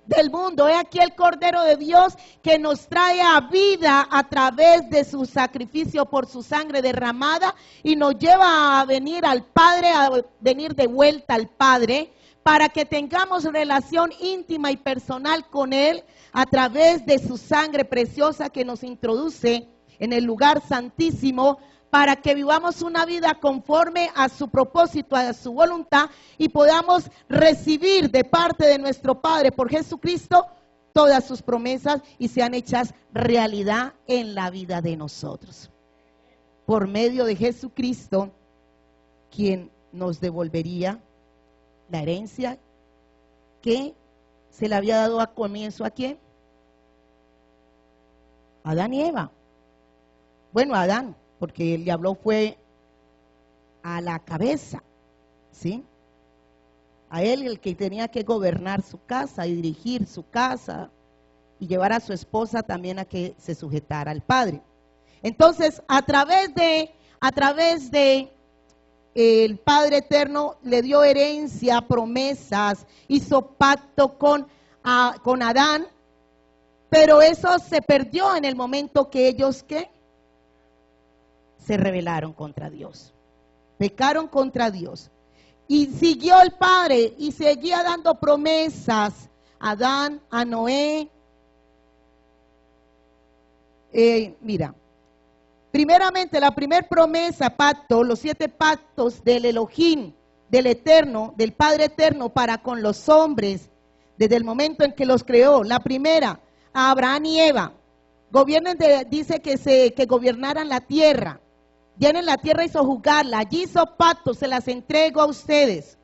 Speaker 1: Del mundo. He aquí el Cordero de Dios que nos trae a vida a través de su sacrificio por su sangre derramada y nos lleva a venir al Padre, a venir de vuelta al Padre, para que tengamos relación íntima y personal con Él a través de su sangre preciosa que nos introduce en el lugar santísimo, para que vivamos una vida conforme a su propósito, a su voluntad, y podamos recibir de parte de nuestro Padre por Jesucristo todas sus promesas y sean hechas realidad en la vida de nosotros. Por medio de Jesucristo, quien nos devolvería la herencia que se le había dado a comienzo ¿a quién? Adán y Eva. Bueno, Adán, porque el diablo fue a la cabeza, ¿sí? A él el que tenía que gobernar su casa y dirigir su casa, y llevar a su esposa también a que se sujetara al padre. Entonces, a través de el Padre Eterno le dio herencia, promesas, hizo pacto con Adán, pero eso se perdió en el momento que ellos, ¿qué? Se rebelaron contra Dios, pecaron contra Dios. Y siguió el Padre y seguía dando promesas a Adán, a Noé. Mira, primeramente la primer promesa, pacto, los 7 pactos del Elohim, del Eterno, del Padre Eterno para con los hombres, desde el momento en que los creó. La primera, a Abraham y Eva, dice que gobernaran la tierra. Llenen la tierra y sojuzgarla. Allí hizo pacto, se las entrego a ustedes.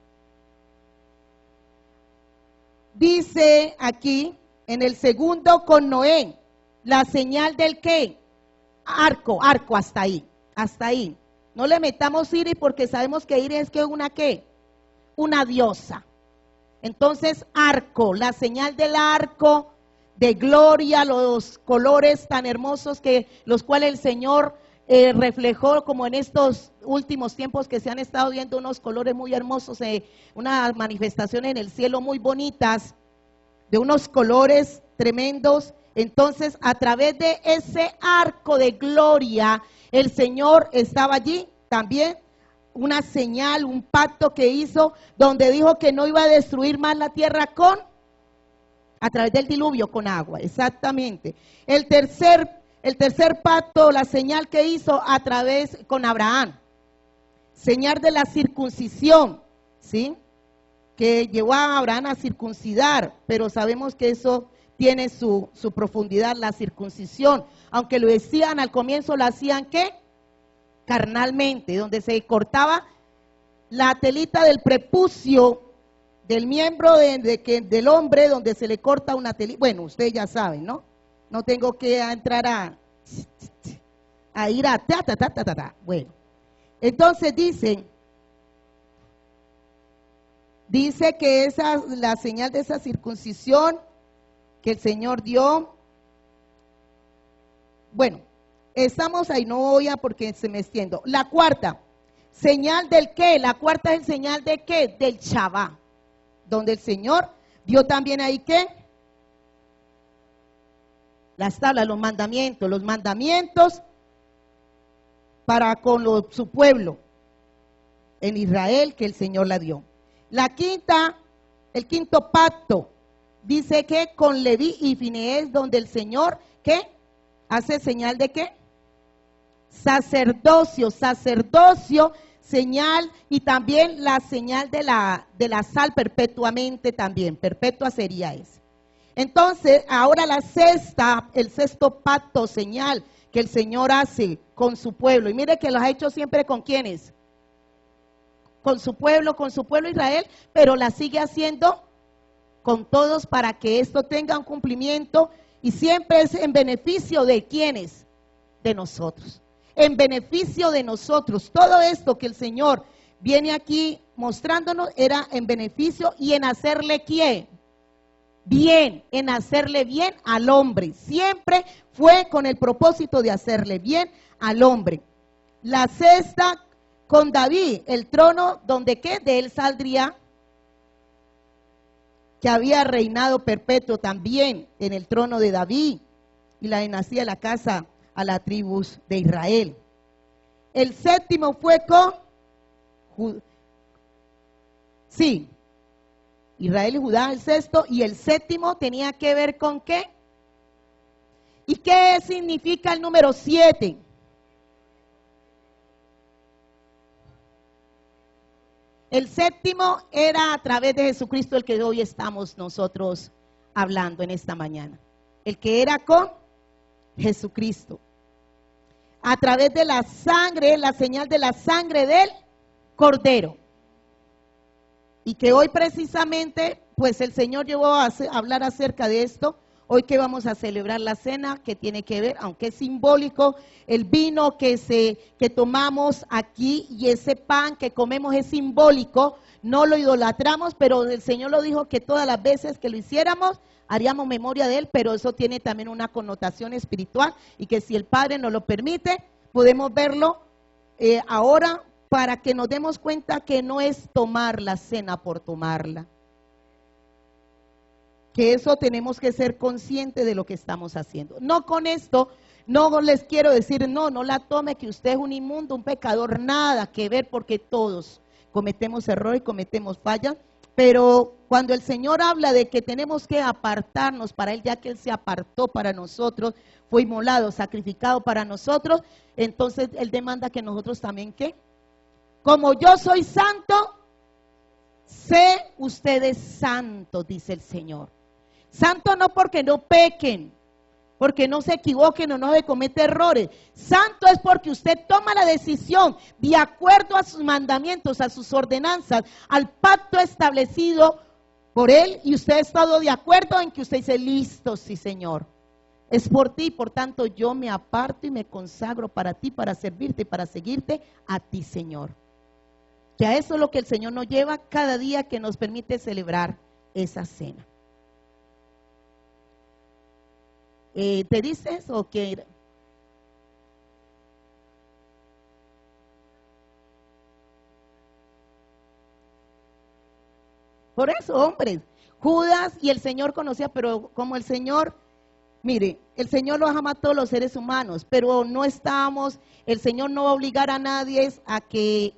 Speaker 1: Dice aquí, en el segundo con Noé, la señal del ¿qué? Arco, hasta ahí. No le metamos Iris porque sabemos que Iris es que una ¿qué? Una diosa. Entonces, arco, la señal del arco de gloria, los colores tan hermosos que los cuales el Señor reflejó, como en estos últimos tiempos que se han estado viendo unos colores muy hermosos, unas manifestaciones en el cielo muy bonitas, de unos colores tremendos. Entonces, a través de ese arco de gloria, el Señor estaba allí también, una señal, un pacto que hizo, donde dijo que no iba a destruir más la tierra a través del diluvio, con agua, exactamente. El tercer pacto, la señal que hizo con Abraham, señal de la circuncisión, ¿sí? Que llevó a Abraham a circuncidar, pero sabemos que eso tiene su profundidad, la circuncisión, aunque lo decían al comienzo, lo hacían ¿qué? Carnalmente, donde se cortaba la telita del prepucio del miembro del hombre, donde se le corta una telita. Bueno, ustedes ya saben, ¿no? No tengo que entrar a ir a ta. Bueno, entonces dice que la señal de esa circuncisión que el Señor dio. Bueno, estamos ahí, no voy a porque se me extiendo. La cuarta, señal del qué. La cuarta es el señal de qué, del Shabbat, donde el Señor dio también ahí qué, las tablas, los mandamientos para con su pueblo en Israel, que el Señor la dio. La quinta, el quinto pacto, dice que con Leví y Finees, donde el Señor, ¿qué? Hace señal de qué? Sacerdocio, señal, y también la señal de la sal perpetuamente también, perpetua sería esa. Entonces, ahora el sexto pacto, señal que el Señor hace con su pueblo, y mire que lo ha hecho siempre con ¿quiénes? Con su pueblo Israel, pero la sigue haciendo con todos para que esto tenga un cumplimiento, y siempre es en beneficio de ¿quiénes? De nosotros, en beneficio de nosotros. Todo esto que el Señor viene aquí mostrándonos era en beneficio y en hacerle ¿qué? Bien, en hacerle bien al hombre. Siempre fue con el propósito de hacerle bien al hombre. La sexta, con David, el trono donde ¿qué? De él saldría, que había reinado perpetuo también en el trono de David, y la dinastía de la casa a las tribus de Israel. El séptimo fue con Israel y Judá, el sexto, y el séptimo tenía que ver con ¿qué? ¿Y qué significa el número 7? El séptimo era a través de Jesucristo, el que hoy estamos nosotros hablando en esta mañana. El que era con Jesucristo. A través de la sangre, la señal de la sangre del Cordero. Y que hoy precisamente, pues el Señor llevó a hablar acerca de esto. Hoy que vamos a celebrar la cena, que tiene que ver, aunque es simbólico, el vino que tomamos aquí y ese pan que comemos es simbólico, no lo idolatramos, pero el Señor lo dijo que todas las veces que lo hiciéramos, haríamos memoria de Él, pero eso tiene también una connotación espiritual y que si el Padre nos lo permite, podemos verlo ahora para que nos demos cuenta que no es tomar la cena por tomarla. Que eso tenemos que ser conscientes de lo que estamos haciendo. No con esto, no les quiero decir, no la tome, que usted es un inmundo, un pecador, nada que ver, porque todos cometemos errores, cometemos fallas, pero cuando el Señor habla de que tenemos que apartarnos para Él, ya que Él se apartó para nosotros, fue inmolado, sacrificado para nosotros, entonces Él demanda que nosotros también, ¿qué? Como yo soy santo, sé ustedes santos, dice el Señor. Santo no porque no pequen, porque no se equivoquen o no se cometen errores. Santo es porque usted toma la decisión de acuerdo a sus mandamientos, a sus ordenanzas, al pacto establecido por Él, y usted ha estado de acuerdo en que usted dice, listo, sí Señor, es por ti, por tanto yo me aparto y me consagro para ti, para servirte y para seguirte a ti, Señor. Que a eso es lo que el Señor nos lleva cada día que nos permite celebrar esa cena. ¿Te dices o qué? Por eso, hombres, Judas y el Señor conocía, pero como el Señor, mire, el Señor los ama a todos los seres humanos, pero no estamos, el Señor no va a obligar a nadie a que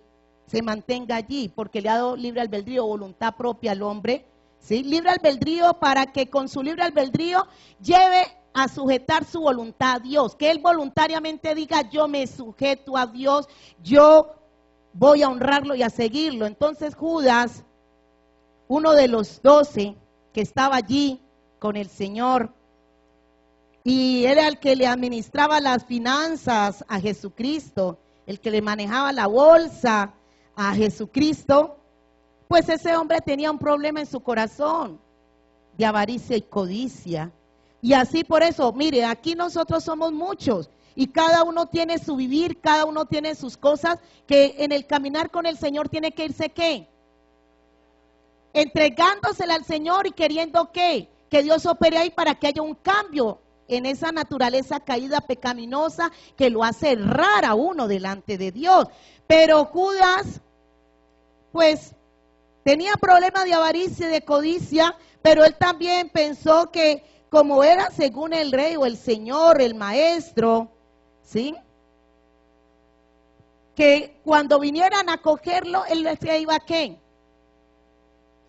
Speaker 1: se mantenga allí, porque le ha dado libre albedrío, voluntad propia al hombre, ¿sí? Libre albedrío para que con su libre albedrío lleve a sujetar su voluntad a Dios, que Él voluntariamente diga, yo me sujeto a Dios, yo voy a honrarlo y a seguirlo. Entonces Judas, uno de los 12 que estaba allí con el Señor, y era el que le administraba las finanzas a Jesucristo, el que le manejaba la bolsa a Jesucristo, pues ese hombre tenía un problema en su corazón de avaricia y codicia. Y así por eso, mire, aquí nosotros somos muchos y cada uno tiene su vivir, cada uno tiene sus cosas, que en el caminar con el Señor tiene que irse, ¿qué? Entregándosela al Señor y queriendo, ¿qué? Que Dios opere ahí para que haya un cambio en esa naturaleza caída pecaminosa que lo hace errar a uno delante de Dios. Pero Judas, pues, tenía problemas de avaricia y de codicia, pero él también pensó que como era según el rey o el señor, el maestro, ¿sí? Que cuando vinieran a cogerlo, él se iba a ¿qué?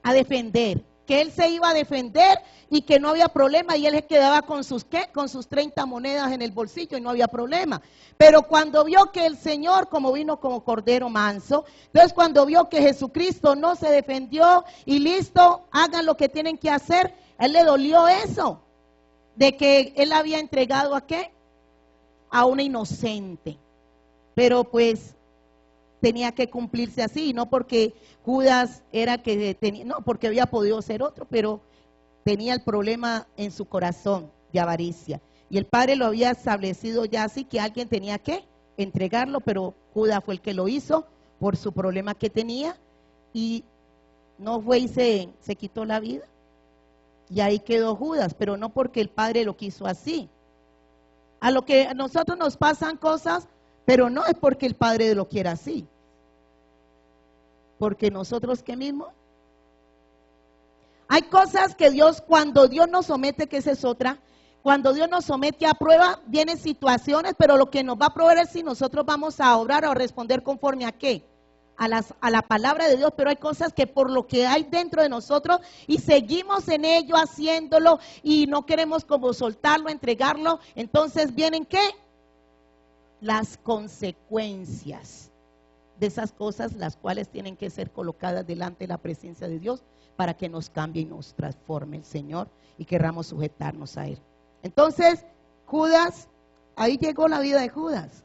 Speaker 1: A defender, que él se iba a defender y que no había problema, y él se quedaba con sus ¿qué? Con sus 30 monedas en el bolsillo y no había problema. Pero cuando vio que el Señor, como vino como cordero manso, entonces cuando vio que Jesucristo no se defendió y listo, hagan lo que tienen que hacer, a él le dolió eso, de que él había entregado ¿a qué? A una inocente. Pero pues tenía que cumplirse así, no porque Judas era que tenía, no, porque había podido ser otro, pero tenía el problema en su corazón de avaricia. Y el Padre lo había establecido ya así, que alguien tenía que entregarlo, pero Judas fue el que lo hizo por su problema que tenía y no fue y se quitó la vida. Y ahí quedó Judas, pero no porque el Padre lo quiso así. A lo que a nosotros nos pasan cosas, pero no es porque el Padre lo quiera así. Porque nosotros ¿qué mismo? Hay cosas que Dios, cuando Dios nos somete, que esa es otra, cuando Dios nos somete a prueba, vienen situaciones, pero lo que nos va a proveer es si nosotros vamos a obrar o a responder conforme a qué, a la palabra de Dios. Pero hay cosas que por lo que hay dentro de nosotros y seguimos en ello haciéndolo y no queremos como soltarlo, entregarlo, entonces vienen ¿qué? Las consecuencias de esas cosas, las cuales tienen que ser colocadas delante de la presencia de Dios para que nos cambie y nos transforme el Señor y querramos sujetarnos a Él. Entonces, Judas, ahí llegó la vida de Judas.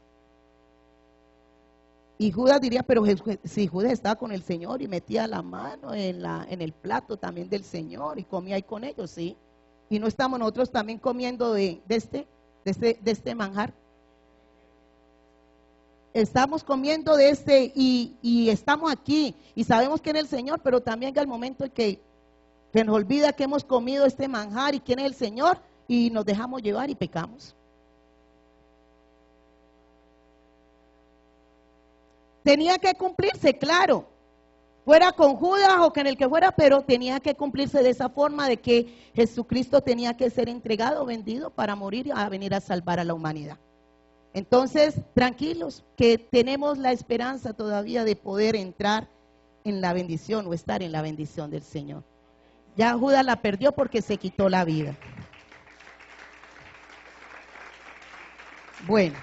Speaker 1: Y Judas diría, pero si Judas estaba con el Señor y metía la mano en el plato también del Señor y comía ahí con ellos, sí. Y no estamos nosotros también comiendo de este manjar. Estamos comiendo de y estamos aquí y sabemos quién es el Señor, pero también llega el momento en que nos olvida que hemos comido este manjar y quién es el Señor y nos dejamos llevar y pecamos. Tenía que cumplirse, claro, fuera con Judas o que en el que fuera, pero tenía que cumplirse de esa forma de que Jesucristo tenía que ser entregado, vendido para morir y a venir a salvar a la humanidad. Entonces, tranquilos, que tenemos la esperanza todavía de poder entrar en la bendición o estar en la bendición del Señor. Ya Judas la perdió porque se quitó la vida. Bueno,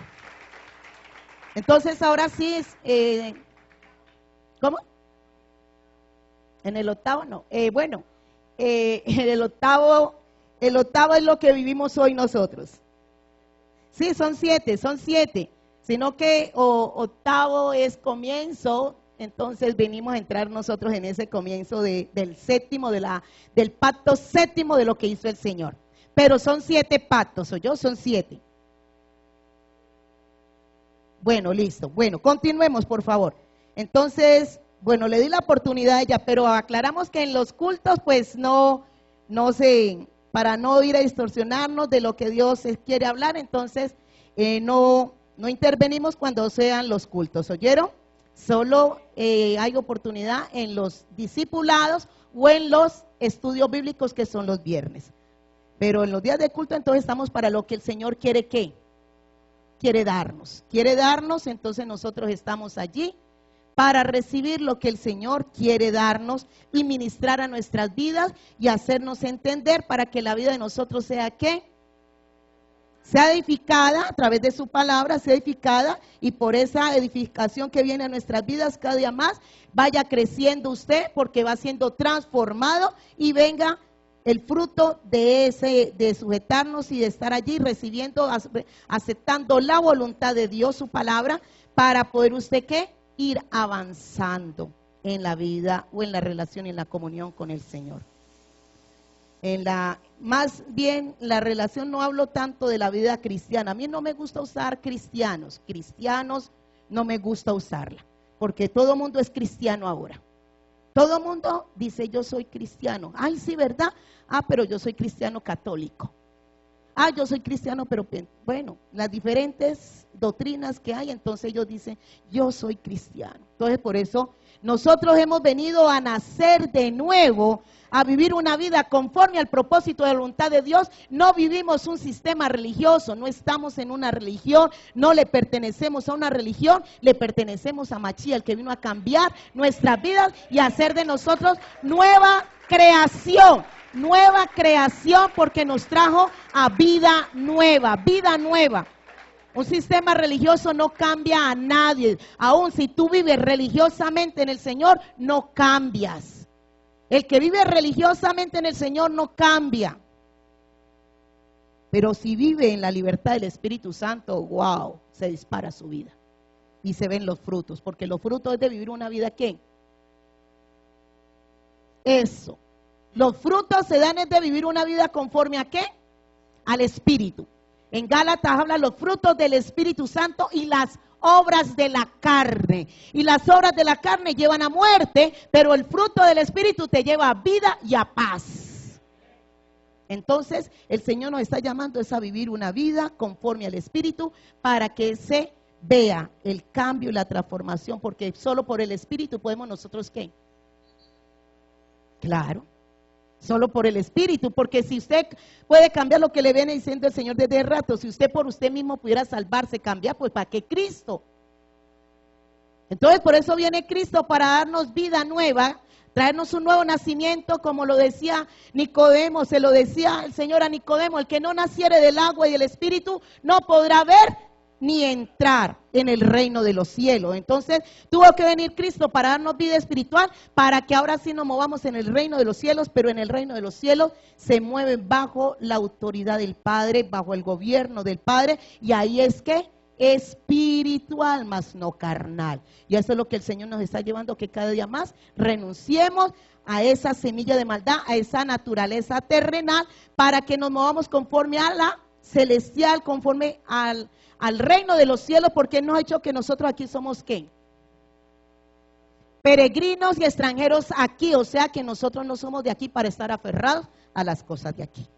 Speaker 1: entonces ahora sí es, ¿cómo? En el octavo no. En el octavo es lo que vivimos hoy nosotros. Sí, son siete, sino que octavo es comienzo, entonces venimos a entrar nosotros en ese comienzo del séptimo, del pacto séptimo de lo que hizo el Señor. Pero son 7 pactos, son 7. Bueno, listo. Bueno, continuemos, por favor. Entonces, bueno, le di la oportunidad a ella, pero aclaramos que en los cultos, pues no se, para no ir a distorsionarnos de lo que Dios quiere hablar, entonces no intervenimos cuando sean los cultos, ¿oyeron? Solo hay oportunidad en los discipulados o en los estudios bíblicos que son los viernes. Pero en los días de culto entonces estamos para lo que el Señor quiere ¿qué? Quiere darnos, entonces nosotros estamos allí para recibir lo que el Señor quiere darnos y ministrar a nuestras vidas y hacernos entender para que la vida de nosotros sea ¿qué? Sea edificada a través de su palabra, sea edificada y por esa edificación que viene a nuestras vidas cada día más, vaya creciendo usted porque va siendo transformado y venga el fruto de sujetarnos y de estar allí recibiendo, aceptando la voluntad de Dios, su palabra, para poder usted ¿qué? Ir avanzando en la vida o en la relación y en la comunión con el Señor. Más bien la relación, no hablo tanto de la vida cristiana. A mí no me gusta usar cristianos no me gusta usarla, porque todo mundo es cristiano ahora. Todo mundo dice yo soy cristiano. Ay, sí, ¿verdad? Pero yo soy cristiano católico. Yo soy cristiano, pero bueno, las diferentes doctrinas que hay, entonces ellos dicen, yo soy cristiano. Entonces por eso nosotros hemos venido a nacer de nuevo, a vivir una vida conforme al propósito de la voluntad de Dios. No vivimos un sistema religioso, no estamos en una religión, no le pertenecemos a una religión, le pertenecemos a Machía, el que vino a cambiar nuestras vidas y a hacer de nosotros nueva creación porque nos trajo a vida nueva. Un sistema religioso no cambia a nadie. Aún si tú vives religiosamente en el Señor, no cambias. El que vive religiosamente en el Señor no cambia. Pero si vive en la libertad del Espíritu Santo, wow, se dispara su vida. Y se ven los frutos, porque los frutos es de vivir una vida ¿qué? Eso. Los frutos se dan es de vivir una vida conforme a ¿qué? Al Espíritu. En Gálatas habla los frutos del Espíritu Santo y las obras de la carne. Y las obras de la carne llevan a muerte, pero el fruto del Espíritu te lleva a vida y a paz. Entonces, el Señor nos está llamando a vivir una vida conforme al Espíritu para que se vea el cambio y la transformación, porque solo por el Espíritu podemos nosotros ¿qué? Claro. Solo por el Espíritu, porque si usted puede cambiar lo que le viene diciendo el Señor desde rato, si usted por usted mismo pudiera salvarse, cambiar, pues ¿para qué Cristo? Entonces por eso viene Cristo, para darnos vida nueva, traernos un nuevo nacimiento, como lo decía Nicodemo, se lo decía el Señor a Nicodemo, el que no naciere del agua y del Espíritu no podrá ver ni entrar en el reino de los cielos. Entonces tuvo que venir Cristo para darnos vida espiritual, para que ahora sí nos movamos en el reino de los cielos, pero en el reino de los cielos se mueven bajo la autoridad del Padre, bajo el gobierno del Padre, y ahí es que espiritual, más no carnal. Y eso es lo que el Señor nos está llevando, que cada día más renunciemos a esa semilla de maldad, a esa naturaleza terrenal, para que nos movamos conforme a la celestial, conforme al reino de los cielos, porque no ha hecho que nosotros aquí somos ¿qué? Peregrinos y extranjeros aquí, o sea que nosotros no somos de aquí para estar aferrados a las cosas de aquí.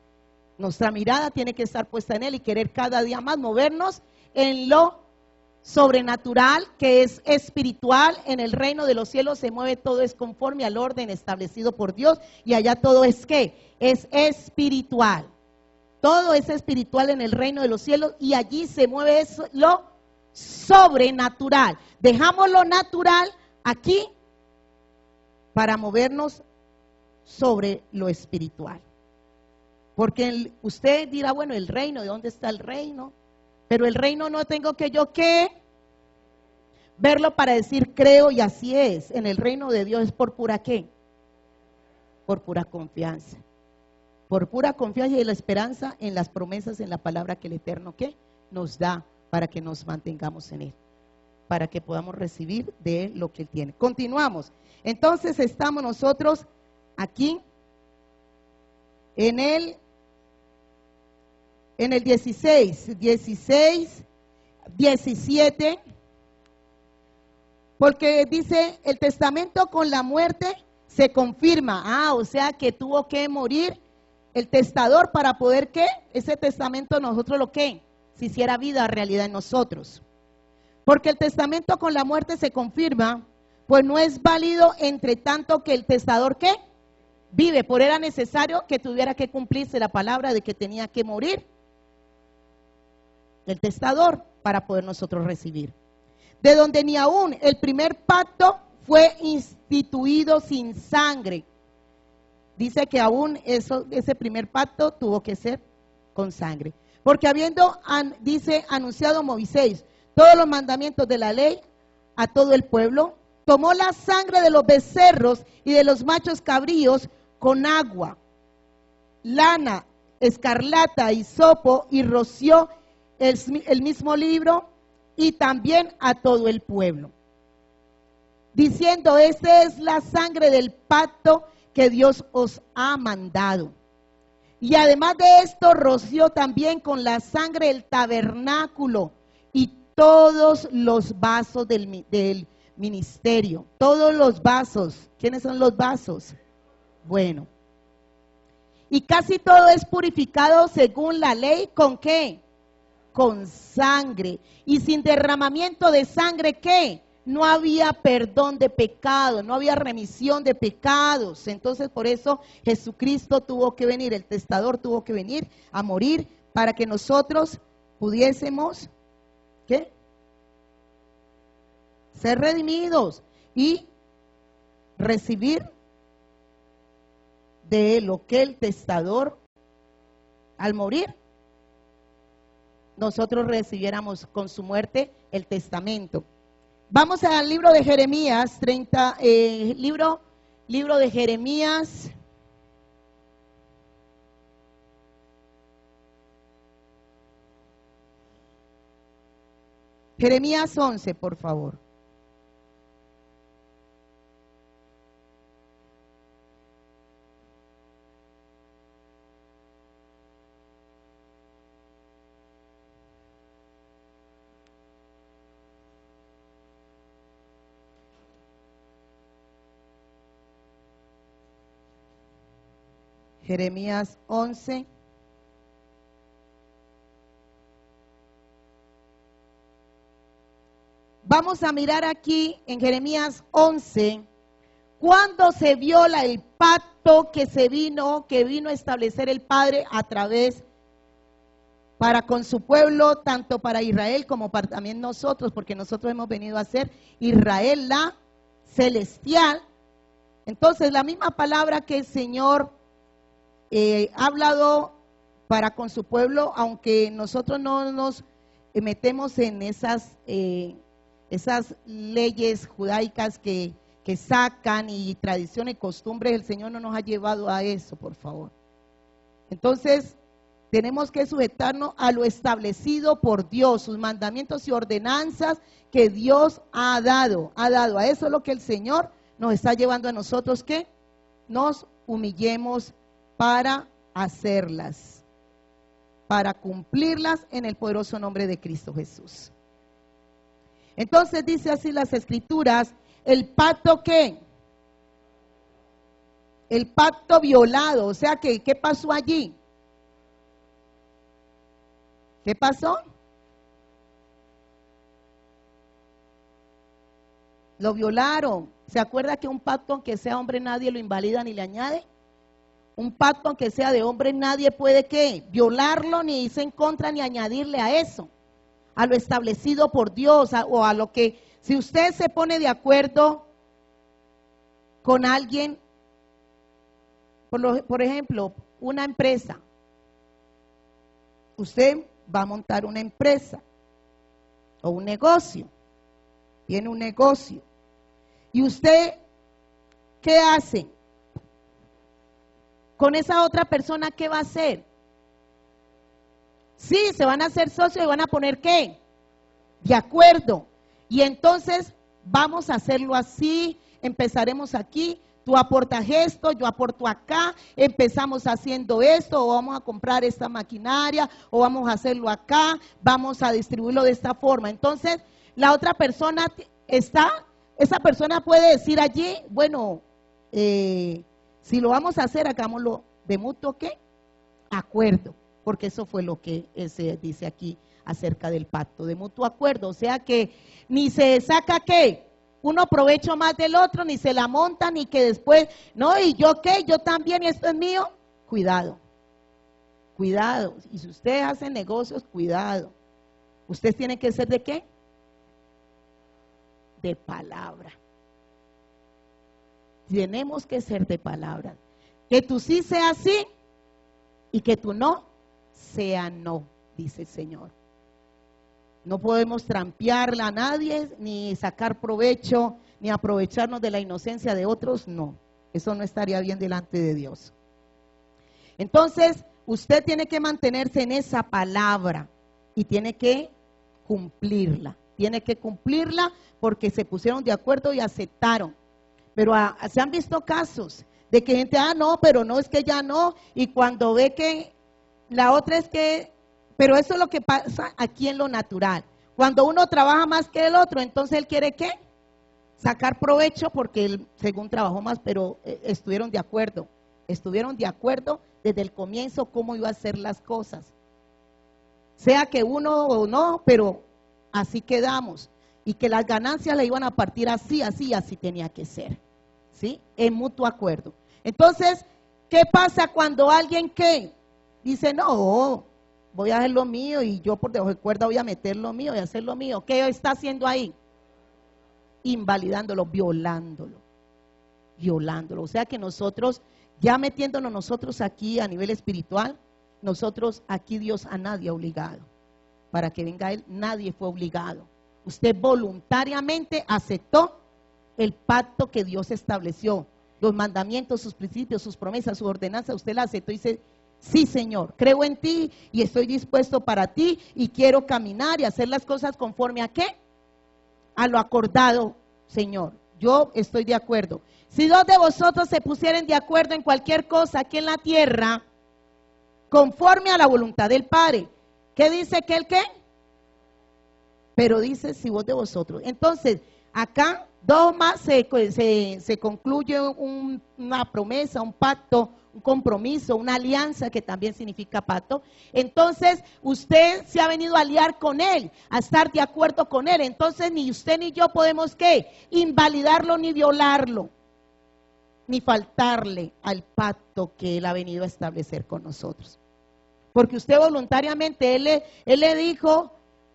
Speaker 1: Nuestra mirada tiene que estar puesta en Él y querer cada día más movernos en lo sobrenatural, que es espiritual. En el reino de los cielos se mueve todo, es conforme al orden establecido por Dios, y allá todo es ¿qué? Es espiritual. Todo es espiritual en el reino de los cielos, y allí se mueve eso, lo sobrenatural. Dejamos lo natural aquí para movernos sobre lo espiritual. Porque usted dirá, bueno, el reino, ¿de dónde está el reino? Pero el reino no tengo que yo ¿qué? Verlo para decir creo, y así es. En el reino de Dios es por pura ¿qué? Por pura confianza. Por pura confianza y la esperanza en las promesas, en la palabra que el Eterno ¿qué? Nos da para que nos mantengamos en Él, para que podamos recibir de Él lo que Él tiene. Continuamos. Entonces estamos nosotros aquí en el 17, porque dice el testamento con la muerte se confirma. O sea que tuvo que morir el testador para poder ¿qué? Ese testamento nosotros lo que se hiciera vida realidad en nosotros. Porque el testamento con la muerte se confirma, pues no es válido entre tanto que el testador ¿qué? Vive. Por era necesario que tuviera que cumplirse la palabra de que tenía que morir el testador para poder nosotros recibir. De donde ni aún el primer pacto fue instituido sin sangre. Dice que aún ese primer pacto tuvo que ser con sangre. Porque habiendo, dice, anunciado Moisés todos los mandamientos de la ley a todo el pueblo, tomó la sangre de los becerros y de los machos cabríos con agua, lana, escarlata, hisopo, y roció el mismo libro y también a todo el pueblo, diciendo: esta es la sangre del pacto que Dios os ha mandado. Y además de esto roció también con la sangre el tabernáculo y todos los vasos del ministerio. Todos los vasos. ¿Quiénes son los vasos? Bueno. Y casi todo es purificado según la ley. ¿Con qué? Con sangre. Y sin derramamiento de sangre, ¿qué? No había perdón de pecado, no había remisión de pecados. Entonces por eso Jesucristo tuvo que venir, el testador tuvo que venir a morir para que nosotros pudiésemos ¿qué? Ser redimidos y recibir de lo que el testador al morir nosotros recibiéramos con su muerte el testamento. Vamos al libro de Jeremías, libro de Jeremías. Jeremías 11, por favor. Jeremías 11. Vamos a mirar aquí en Jeremías 11, cuando se viola el pacto que vino a establecer el Padre a través para con su pueblo, tanto para Israel como para también nosotros, porque nosotros hemos venido a ser Israel la celestial. Entonces la misma palabra que el Señor ha hablado para con su pueblo, aunque nosotros no nos metemos en esas leyes judaicas que sacan y tradiciones y costumbres, el Señor no nos ha llevado a eso, por favor. Entonces tenemos que sujetarnos a lo establecido por Dios, sus mandamientos y ordenanzas que Dios ha dado. A eso es lo que el Señor nos está llevando a nosotros, ¿qué? nos humillemos para hacerlas, para cumplirlas en el poderoso nombre de Cristo Jesús. Entonces dice así las Escrituras, el pacto ¿qué? El pacto violado, o sea que, ¿qué pasó allí? ¿Qué pasó? Lo violaron. ¿Se acuerda que un pacto, aunque sea hombre, nadie lo invalida ni le añade? Un pacto, aunque sea de hombre, nadie puede ¿qué? Violarlo, ni irse en contra, ni añadirle a eso, a lo establecido por Dios, o a lo que, si usted se pone de acuerdo con alguien, por ejemplo, una empresa, usted va a montar una empresa o un negocio, tiene un negocio, y usted, ¿qué hace? Con esa otra persona, ¿qué va a hacer? Sí, se van a hacer socios y van a poner ¿qué? De acuerdo. Y entonces vamos a hacerlo así, empezaremos aquí, tú aportas esto, yo aporto acá, empezamos haciendo esto, o vamos a comprar esta maquinaria, o vamos a hacerlo acá, vamos a distribuirlo de esta forma. Entonces, la otra persona esa persona puede decir allí, bueno, si lo vamos a hacer, hagámoslo de mutuo ¿qué? Acuerdo, porque eso fue lo que se dice aquí acerca del pacto, de mutuo acuerdo, o sea que ni se saca ¿qué? Uno provecho más del otro, ni se la monta, ni que después, no, y yo qué, yo también, y esto es mío. Cuidado, cuidado, y si ustedes hacen negocios, cuidado, ustedes tienen que ser ¿de qué? De palabra. Tenemos que ser de palabra. Que tú sí sea sí y que tú no sea no, dice el Señor. No podemos trampearla a nadie, ni sacar provecho, ni aprovecharnos de la inocencia de otros, no. Eso no estaría bien delante de Dios. Entonces, usted tiene que mantenerse en esa palabra y tiene que cumplirla. Tiene que cumplirla porque se pusieron de acuerdo y aceptaron. Pero se han visto casos de que gente, no, pero no, es que ya no. Y cuando ve que la otra es que, pero eso es lo que pasa aquí en lo natural. Cuando uno trabaja más que el otro, entonces él quiere ¿qué? Sacar provecho porque él según trabajó más, pero estuvieron de acuerdo. Estuvieron de acuerdo desde el comienzo cómo iba a hacer las cosas. Sea que uno o no, pero así quedamos. Y que las ganancias le iban a partir así tenía que ser. ¿Sí? En mutuo acuerdo. Entonces, ¿qué pasa cuando alguien que dice, no, voy a hacer lo mío y yo por debajo de cuerda voy a meter lo mío y hacer lo mío? ¿Qué está haciendo ahí? Invalidándolo, violándolo. O sea que nosotros, ya metiéndonos nosotros aquí a nivel espiritual, nosotros aquí Dios a nadie ha obligado. Para que venga Él, nadie fue obligado. Usted voluntariamente aceptó el pacto que Dios estableció, los mandamientos, sus principios, sus promesas, su ordenanza, usted la aceptó y dice, sí Señor, creo en ti y estoy dispuesto para ti y quiero caminar y hacer las cosas conforme a ¿qué? A lo acordado, Señor, yo estoy de acuerdo. Si dos de vosotros se pusieren de acuerdo en cualquier cosa aquí en la tierra, conforme a la voluntad del Padre, ¿qué dice que el qué? Pero dice si vos de vosotros. Entonces, acá dos más se concluye una promesa, un pacto, un compromiso, una alianza que también significa pacto. Entonces, usted se ha venido a aliar con Él, a estar de acuerdo con Él. Entonces, ni usted ni yo podemos ¿qué? Invalidarlo ni violarlo, ni faltarle al pacto que Él ha venido a establecer con nosotros. Porque usted voluntariamente, Él le dijo,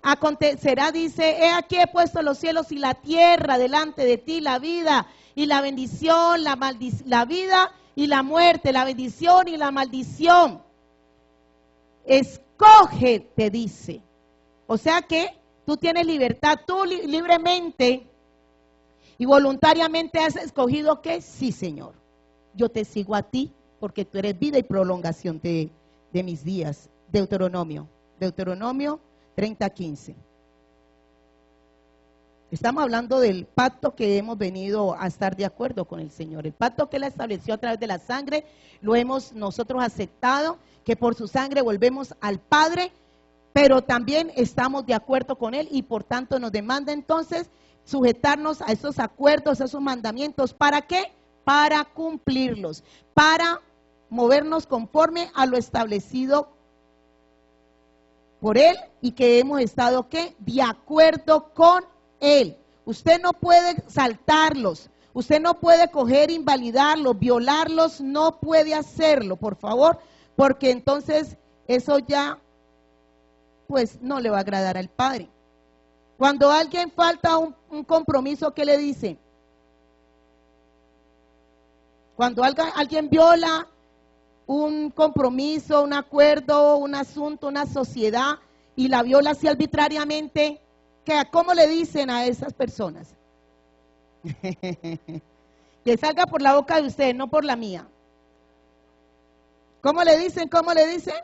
Speaker 1: acontecerá, dice, he aquí he puesto los cielos y la tierra delante de ti, la vida y la bendición, la vida y la muerte, la bendición y la maldición. Escoge, te dice. O sea que tú tienes libertad, tú libremente y voluntariamente has escogido que sí, Señor, yo te sigo a ti porque tú eres vida y prolongación de mis días. Deuteronomio 30:15. Estamos hablando del pacto que hemos venido a estar de acuerdo con el Señor. El pacto que Él estableció a través de la sangre, lo hemos nosotros aceptado, que por su sangre volvemos al Padre, pero también estamos de acuerdo con Él y por tanto nos demanda entonces sujetarnos a esos acuerdos, a esos mandamientos. ¿Para qué? Para cumplirlos, para movernos conforme a lo establecido por Él y que hemos estado, ¿qué? De acuerdo con Él. Usted no puede saltarlos, usted no puede coger, invalidarlos, violarlos, no puede hacerlo, por favor, porque entonces eso ya, pues, no le va a agradar al Padre. Cuando alguien falta un compromiso, ¿qué le dice? Cuando alguien viola un compromiso, un acuerdo, un asunto, una sociedad, y la viola así arbitrariamente, ¿cómo le dicen a esas personas? Que salga por la boca de usted, no por la mía. ¿Cómo le dicen? ¿Cómo le dicen?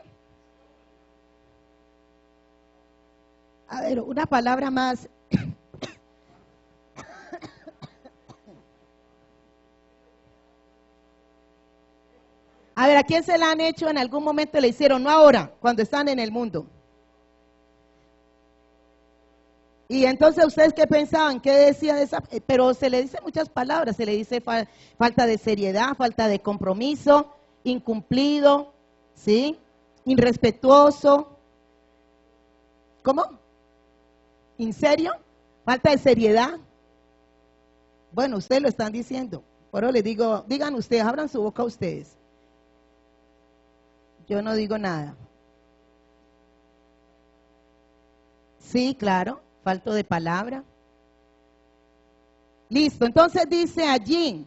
Speaker 1: A ver, una palabra más. A ver, ¿a quién se la han hecho en algún momento? Le hicieron, no ahora, cuando están en el mundo. Y entonces, ¿ustedes qué pensaban? ¿Qué decían de esa? Pero se le dice muchas palabras, se le dice falta de seriedad, falta de compromiso, incumplido, ¿sí? Irrespetuoso. ¿Cómo? ¿En serio? ¿Falta de seriedad? Bueno, ustedes lo están diciendo. Por eso les digo, digan ustedes, abran su boca ustedes. Yo no digo nada. Sí, claro, falto de palabra. Listo, entonces dice allí,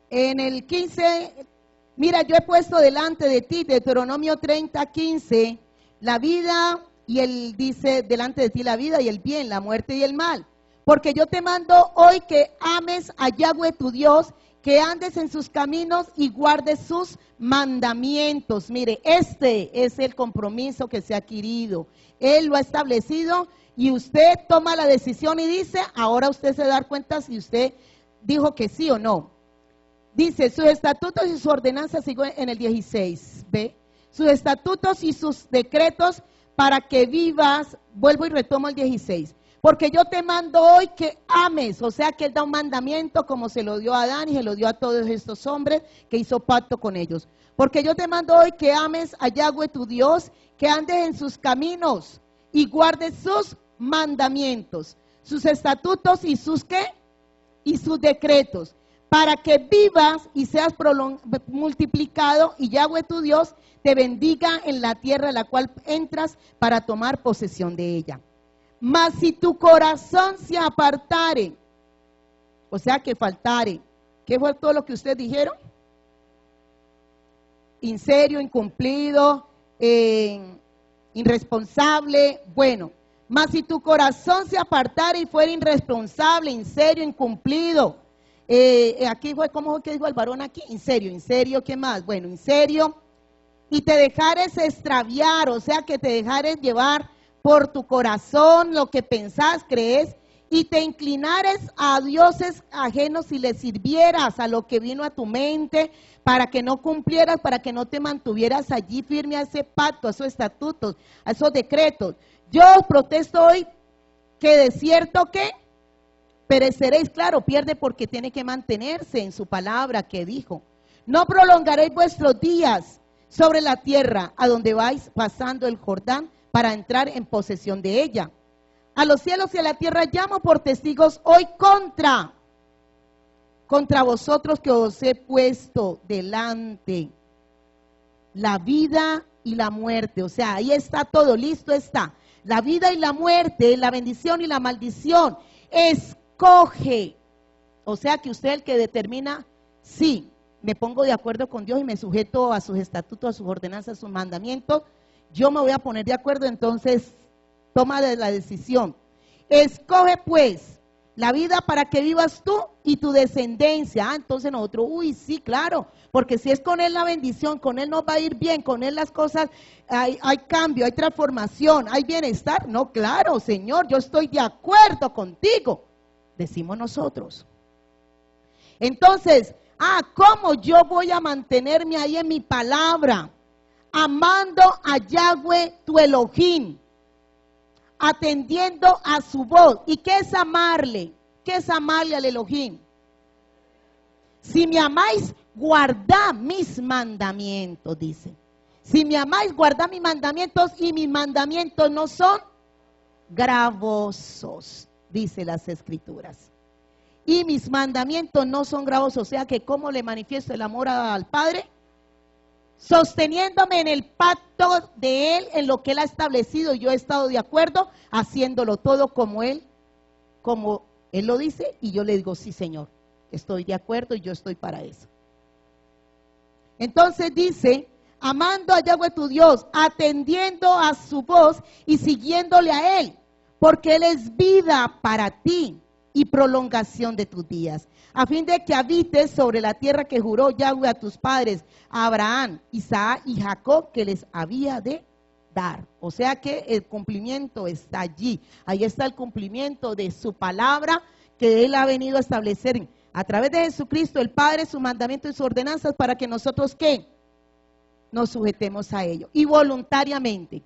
Speaker 1: en el 15, mira, yo he puesto delante de ti, Deuteronomio 30:15, la vida y el, dice, delante de ti la vida y el bien, la muerte y el mal. Porque yo te mando hoy que ames a Yahweh tu Dios, que andes en sus caminos y guardes sus mandamientos. Mire, este es el compromiso que se ha adquirido. Él lo ha establecido y usted toma la decisión y dice, ahora usted se da cuenta si usted dijo que sí o no. Dice, sus estatutos y sus ordenanzas, sigo en el 16, ¿ve? Sus estatutos y sus decretos para que vivas, vuelvo y retomo el 16. Porque yo te mando hoy que ames, o sea que Él da un mandamiento como se lo dio a Adán y se lo dio a todos estos hombres que hizo pacto con ellos. Porque yo te mando hoy que ames a Yahweh tu Dios, que andes en sus caminos y guardes sus mandamientos, sus estatutos y sus ¿qué? Y sus decretos, para que vivas y seas multiplicado y Yahweh tu Dios te bendiga en la tierra a la cual entras para tomar posesión de ella. Mas si tu corazón se apartare, o sea que faltare, ¿qué fue todo lo que ustedes dijeron? Inserio, incumplido, irresponsable, bueno. Mas si tu corazón se apartare y fuera irresponsable, inserio, incumplido, aquí fue, ¿cómo fue que dijo el varón aquí? Inserio, ¿qué más? Bueno, inserio, y te dejares extraviar, o sea que te dejares llevar por tu corazón lo que pensás, crees, y te inclinares a dioses ajenos y les sirvieras a lo que vino a tu mente, para que no cumplieras, para que no te mantuvieras allí firme a ese pacto, a esos estatutos, a esos decretos. Yo os protesto hoy que de cierto que pereceréis, claro, pierde porque tiene que mantenerse en su palabra que dijo. No prolongaréis vuestros días sobre la tierra a donde vais pasando el Jordán, para entrar en posesión de ella. A los cielos y a la tierra llamo por testigos hoy contra vosotros que os he puesto delante la vida y la muerte. O sea, ahí está todo, listo está. La vida y la muerte, la bendición y la maldición. Escoge. O sea que usted es el que determina, sí, me pongo de acuerdo con Dios y me sujeto a sus estatutos, a sus ordenanzas, a sus mandamientos. Yo me voy a poner de acuerdo, entonces toma la decisión. Escoge pues La vida para que vivas tú y tu descendencia. Entonces nosotros, sí, claro, porque si es con Él la bendición, con Él nos va a ir bien, con Él las cosas, hay cambio, hay transformación, hay bienestar. No, claro, Señor, yo estoy de acuerdo contigo, decimos nosotros. Entonces, ¿cómo yo voy a mantenerme ahí en mi palabra? Amando a Yahweh tu Elohim, atendiendo a su voz. ¿Y qué es amarle? ¿Qué es amarle al Elohim? Si me amáis, guardad mis mandamientos, dice. Si me amáis, guardad mis mandamientos, y mis mandamientos no son gravosos, dice las Escrituras. Y mis mandamientos no son gravosos, o sea que ¿cómo le manifiesto el amor al Padre? Sosteniéndome en el pacto de Él, en lo que Él ha establecido, y yo he estado de acuerdo, haciéndolo todo como Él lo dice, y yo le digo, sí, Señor, estoy de acuerdo y yo estoy para eso. Entonces dice, amando a Yahweh tu Dios, atendiendo a su voz y siguiéndole a Él, porque Él es vida para ti y prolongación de tus días, a fin de que habites sobre la tierra que juró Yahweh a tus padres, a Abraham, Isaac y Jacob, que les había de dar. O sea que el cumplimiento está allí. Ahí está el cumplimiento de su palabra que Él ha venido a establecer a través de Jesucristo, el Padre, su mandamiento y sus ordenanzas, para que nosotros, ¿qué? Nos sujetemos a ello. Y voluntariamente,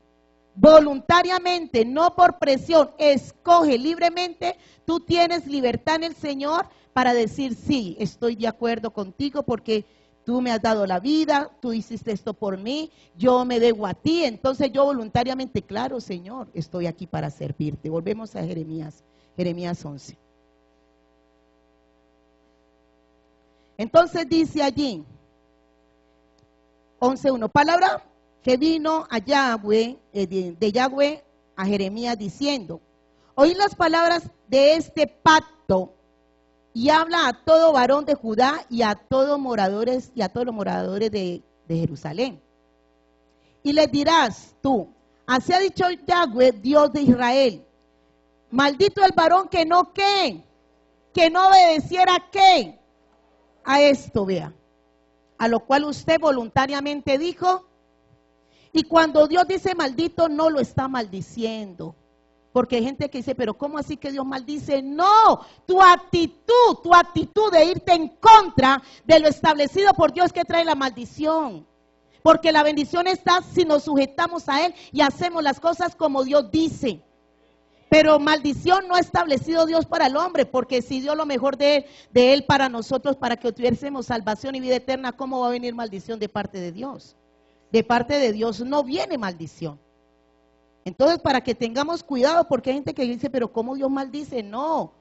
Speaker 1: no por presión, escoge libremente. Tú tienes libertad en el Señor para decir, sí, estoy de acuerdo contigo porque tú me has dado la vida, tú hiciste esto por mí, yo me debo a ti. Entonces yo voluntariamente, claro, Señor, estoy aquí para servirte. Volvemos a Jeremías 11. Entonces dice allí, 11:1, palabra que vino a Yahweh, de Yahweh a Jeremías diciendo, oí las palabras de este pacto y habla a todo varón de Judá y a todos los moradores de Jerusalén. Y les dirás tú, así ha dicho Yahweh, Dios de Israel, maldito el varón que no obedeciera a esto, vea, a lo cual usted voluntariamente dijo. Y cuando Dios dice maldito, no lo está maldiciendo. Porque hay gente que dice, pero ¿cómo así que Dios maldice? No, tu actitud de irte en contra de lo establecido por Dios que trae la maldición. Porque la bendición está si nos sujetamos a Él y hacemos las cosas como Dios dice. Pero maldición no ha establecido Dios para el hombre, porque si dio lo mejor de Él para nosotros, para que tuviésemos salvación y vida eterna, ¿cómo va a venir maldición de parte de Dios? De parte de Dios no viene maldición. Entonces, para que tengamos cuidado, porque hay gente que dice, pero ¿cómo Dios maldice? No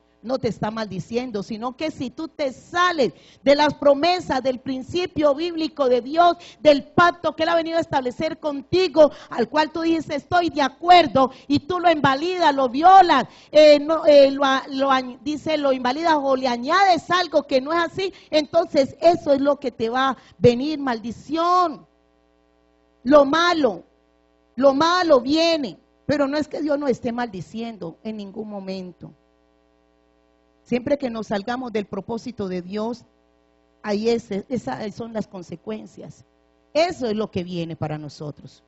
Speaker 1: te está maldiciendo, sino que si tú te sales de las promesas, del principio bíblico de Dios, del pacto que Él ha venido a establecer contigo, al cual tú dices, estoy de acuerdo, y tú lo invalidas, lo violas, lo invalidas o le añades algo que no es así, entonces eso es lo que te va a venir maldición. Lo malo viene, pero no es que Dios nos esté maldiciendo en ningún momento. Siempre que nos salgamos del propósito de Dios, esas son las consecuencias. Eso es lo que viene para nosotros.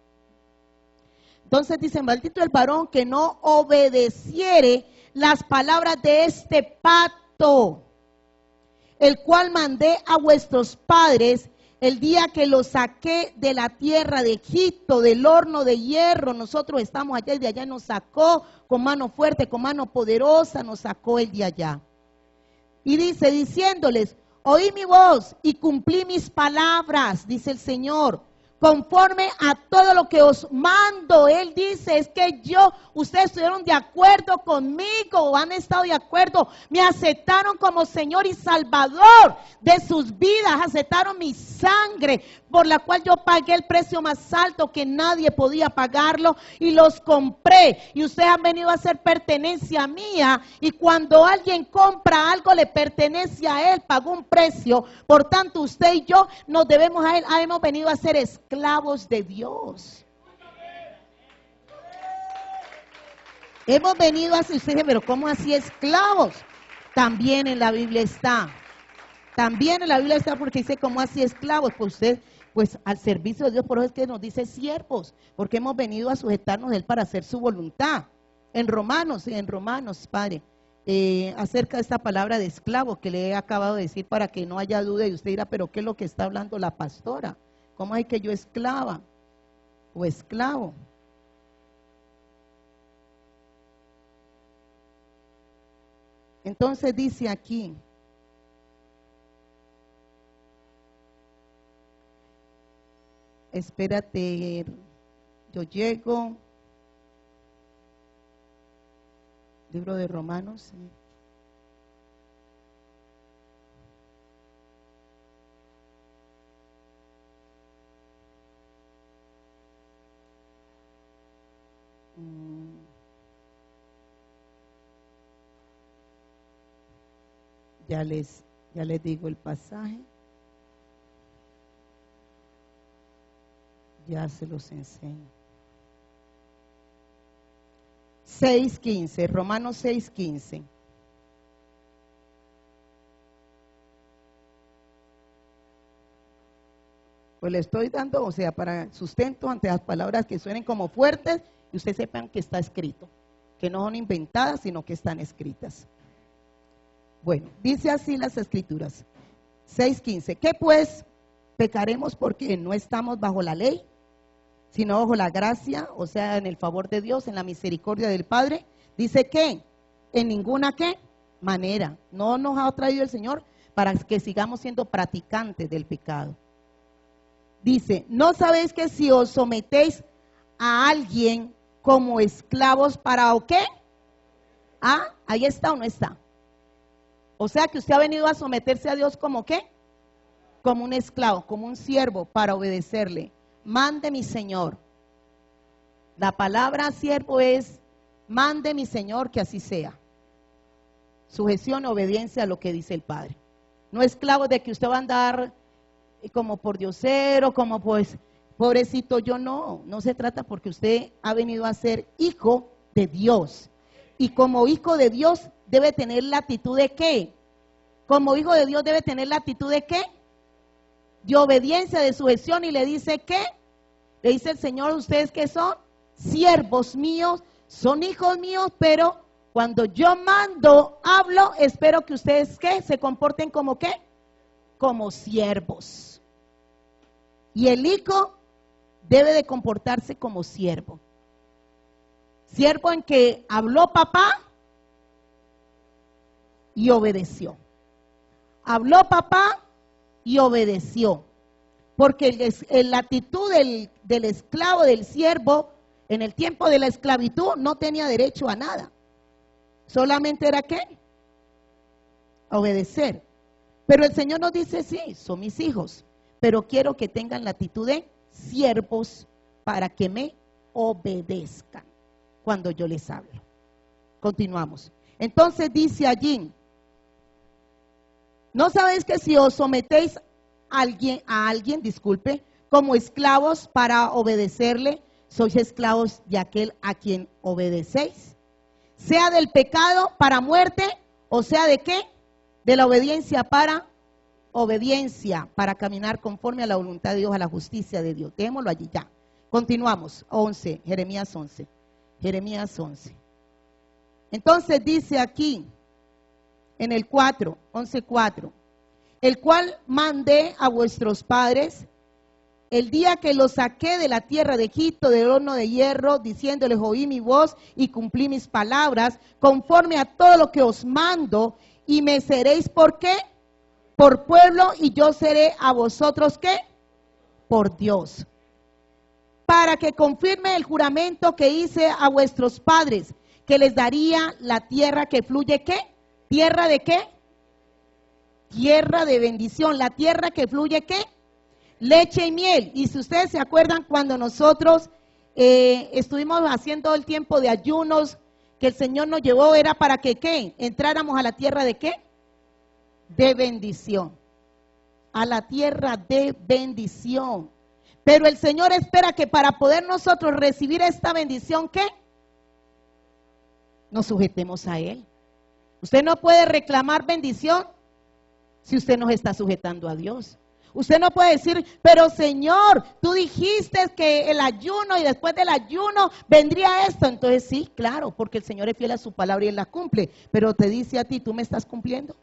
Speaker 1: Entonces dice, maldito el varón que no obedeciere las palabras de este pacto, el cual mandé a vuestros padres el día que los saqué de la tierra de Egipto, del horno de hierro. Nosotros estamos allá y de allá nos sacó con mano fuerte, con mano poderosa, nos sacó el de allá. Y dice, diciéndoles, oí mi voz y cumplí mis palabras, dice el Señor, conforme a todo lo que os mando. Él dice, es que ustedes estuvieron de acuerdo conmigo, han estado de acuerdo, me aceptaron como Señor y Salvador de sus vidas, aceptaron mi sangre, por la cual yo pagué el precio más alto que nadie podía pagarlo, y los compré, y ustedes han venido a ser pertenencia mía, y cuando alguien compra algo le pertenece a él, pagó un precio, por tanto usted y yo nos debemos a él, hemos venido a ser esclavos de Dios. Hemos venido así, usted dice, pero ¿cómo así esclavos? También en la Biblia está. También en la Biblia está porque dice, ¿cómo así esclavos? Pues usted, pues al servicio de Dios, por eso es que nos dice siervos, porque hemos venido a sujetarnos a Él para hacer su voluntad. En Romanos, Padre, acerca de esta palabra de esclavo que le he acabado de decir para que no haya duda y usted dirá, pero ¿qué es lo que está hablando la pastora? ¿Cómo hay que yo esclava o esclavo? Entonces dice aquí, espérate, yo llego, libro de Romanos, sí. Ya les digo el pasaje. Ya se los enseño. 6:15, Romanos 6:15. Pues le estoy dando, o sea, para sustento ante las palabras que suenen como fuertes y ustedes sepan que está escrito, que no son inventadas, sino que están escritas. Bueno, dice así las escrituras. 6:15. ¿Qué pues? ¿Pecaremos porque no estamos bajo la ley, sino bajo la gracia, o sea, en el favor de Dios, en la misericordia del Padre? Dice que en ninguna ¿qué? Manera. No nos ha traído el Señor para que sigamos siendo practicantes del pecado. Dice, ¿no sabéis que si os sometéis a alguien como esclavos para o qué? Ah, ahí está o no está. O sea que usted ha venido a someterse a Dios como ¿qué? Como un esclavo, como un siervo para obedecerle. Mande mi Señor. La palabra siervo es, mande mi Señor, que así sea. Sujeción, obediencia a lo que dice el Padre. No esclavo de que usted va a andar como por diosero, como pues, pobrecito yo, no se trata, porque usted ha venido a ser hijo de Dios. Y como hijo de Dios debe tener la actitud de ¿qué? Como hijo de Dios debe tener la actitud de ¿qué? De obediencia, de sujeción, y le dice ¿qué? Le dice el Señor, ustedes que son siervos míos, son hijos míos, pero cuando yo mando, hablo, espero que ustedes ¿qué? Se comporten como ¿qué? Como siervos. Y el hijo debe de comportarse como siervo. Siervo en que habló papá y obedeció. Habló papá y obedeció. Porque la actitud del esclavo, del siervo, en el tiempo de la esclavitud no tenía derecho a nada. Solamente era ¿qué? Obedecer. Pero el Señor nos dice, sí, son mis hijos, pero quiero que tengan la actitud de siervos para que me obedezcan cuando yo les hablo. Continuamos. Entonces dice allí, ¿no sabéis que si os sometéis a alguien, como esclavos para obedecerle, sois esclavos de aquel a quien obedecéis? Sea del pecado para muerte, o sea de ¿qué? De la obediencia para caminar conforme a la voluntad de Dios, a la justicia de Dios. Dejémoslo allí ya. Continuamos. 11, Jeremías 11. Jeremías 11. Entonces dice aquí, en el 4, 11:4, el cual mandé a vuestros padres el día que los saqué de la tierra de Egipto, del horno de hierro, diciéndoles, oí mi voz y cumplí mis palabras, conforme a todo lo que os mando, y me seréis, ¿por qué? Por pueblo, y yo seré a vosotros, ¿qué? Por Dios. Para que confirme el juramento que hice a vuestros padres, que les daría la tierra que fluye, ¿qué? ¿Tierra de qué? Tierra de bendición. La tierra que fluye, ¿qué? Leche y miel. Y si ustedes se acuerdan, cuando nosotros estuvimos haciendo el tiempo de ayunos que el Señor nos llevó, era para que ¿qué? Entráramos a la tierra de ¿qué? De bendición. A la tierra de bendición. Pero el Señor espera que para poder nosotros recibir esta bendición, ¿qué? Nos sujetemos a Él. Usted no puede reclamar bendición si usted no está sujetando a Dios. Usted no puede decir, pero Señor, tú dijiste que el ayuno y después del ayuno vendría esto. Entonces sí, claro, porque el Señor es fiel a su palabra y Él la cumple. Pero te dice a ti, ¿tú me estás cumpliendo?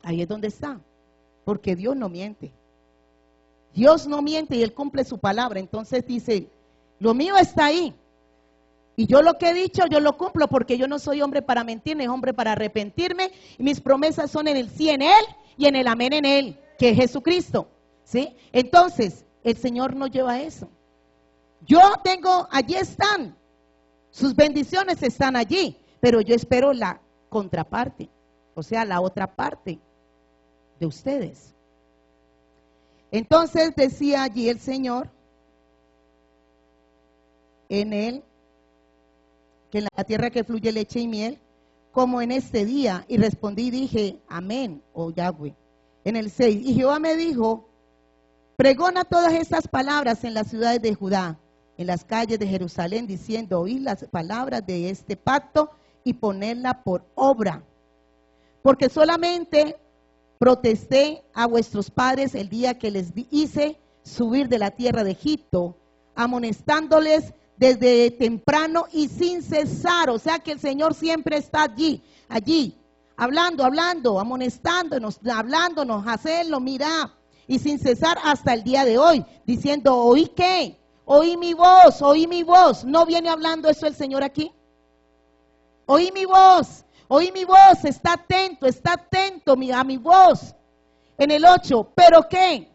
Speaker 1: Ahí es donde está. Porque Dios no miente. Dios no miente y Él cumple su palabra. Entonces dice, lo mío está ahí. Y yo lo que he dicho, yo lo cumplo, porque yo no soy hombre para mentir, ni hombre para arrepentirme. Y mis promesas son en el sí en Él y en el amén en Él, que es Jesucristo. ¿Sí? Entonces, el Señor no lleva eso. Yo tengo, allí están, sus bendiciones están allí, pero yo espero la contraparte, o sea, la otra parte de ustedes. Entonces decía allí el Señor, en Él, que en la tierra que fluye leche y miel, como en este día, y respondí y dije, amén, oh Yahweh. En el 6, y Jehová me dijo, pregona todas estas palabras en las ciudades de Judá, en las calles de Jerusalén, diciendo, oíd las palabras de este pacto y ponedla por obra. Porque solamente protesté a vuestros padres el día que les hice subir de la tierra de Egipto, amonestándoles desde temprano y sin cesar. O sea que el Señor siempre está allí, hablando, amonestándonos, hablándonos, hacerlo, mira, y sin cesar hasta el día de hoy, diciendo, ¿oí qué? Oí mi voz, oí mi voz. ¿No viene hablando eso el Señor aquí? Oí mi voz, está atento a mi voz. En el 8, ¿pero qué?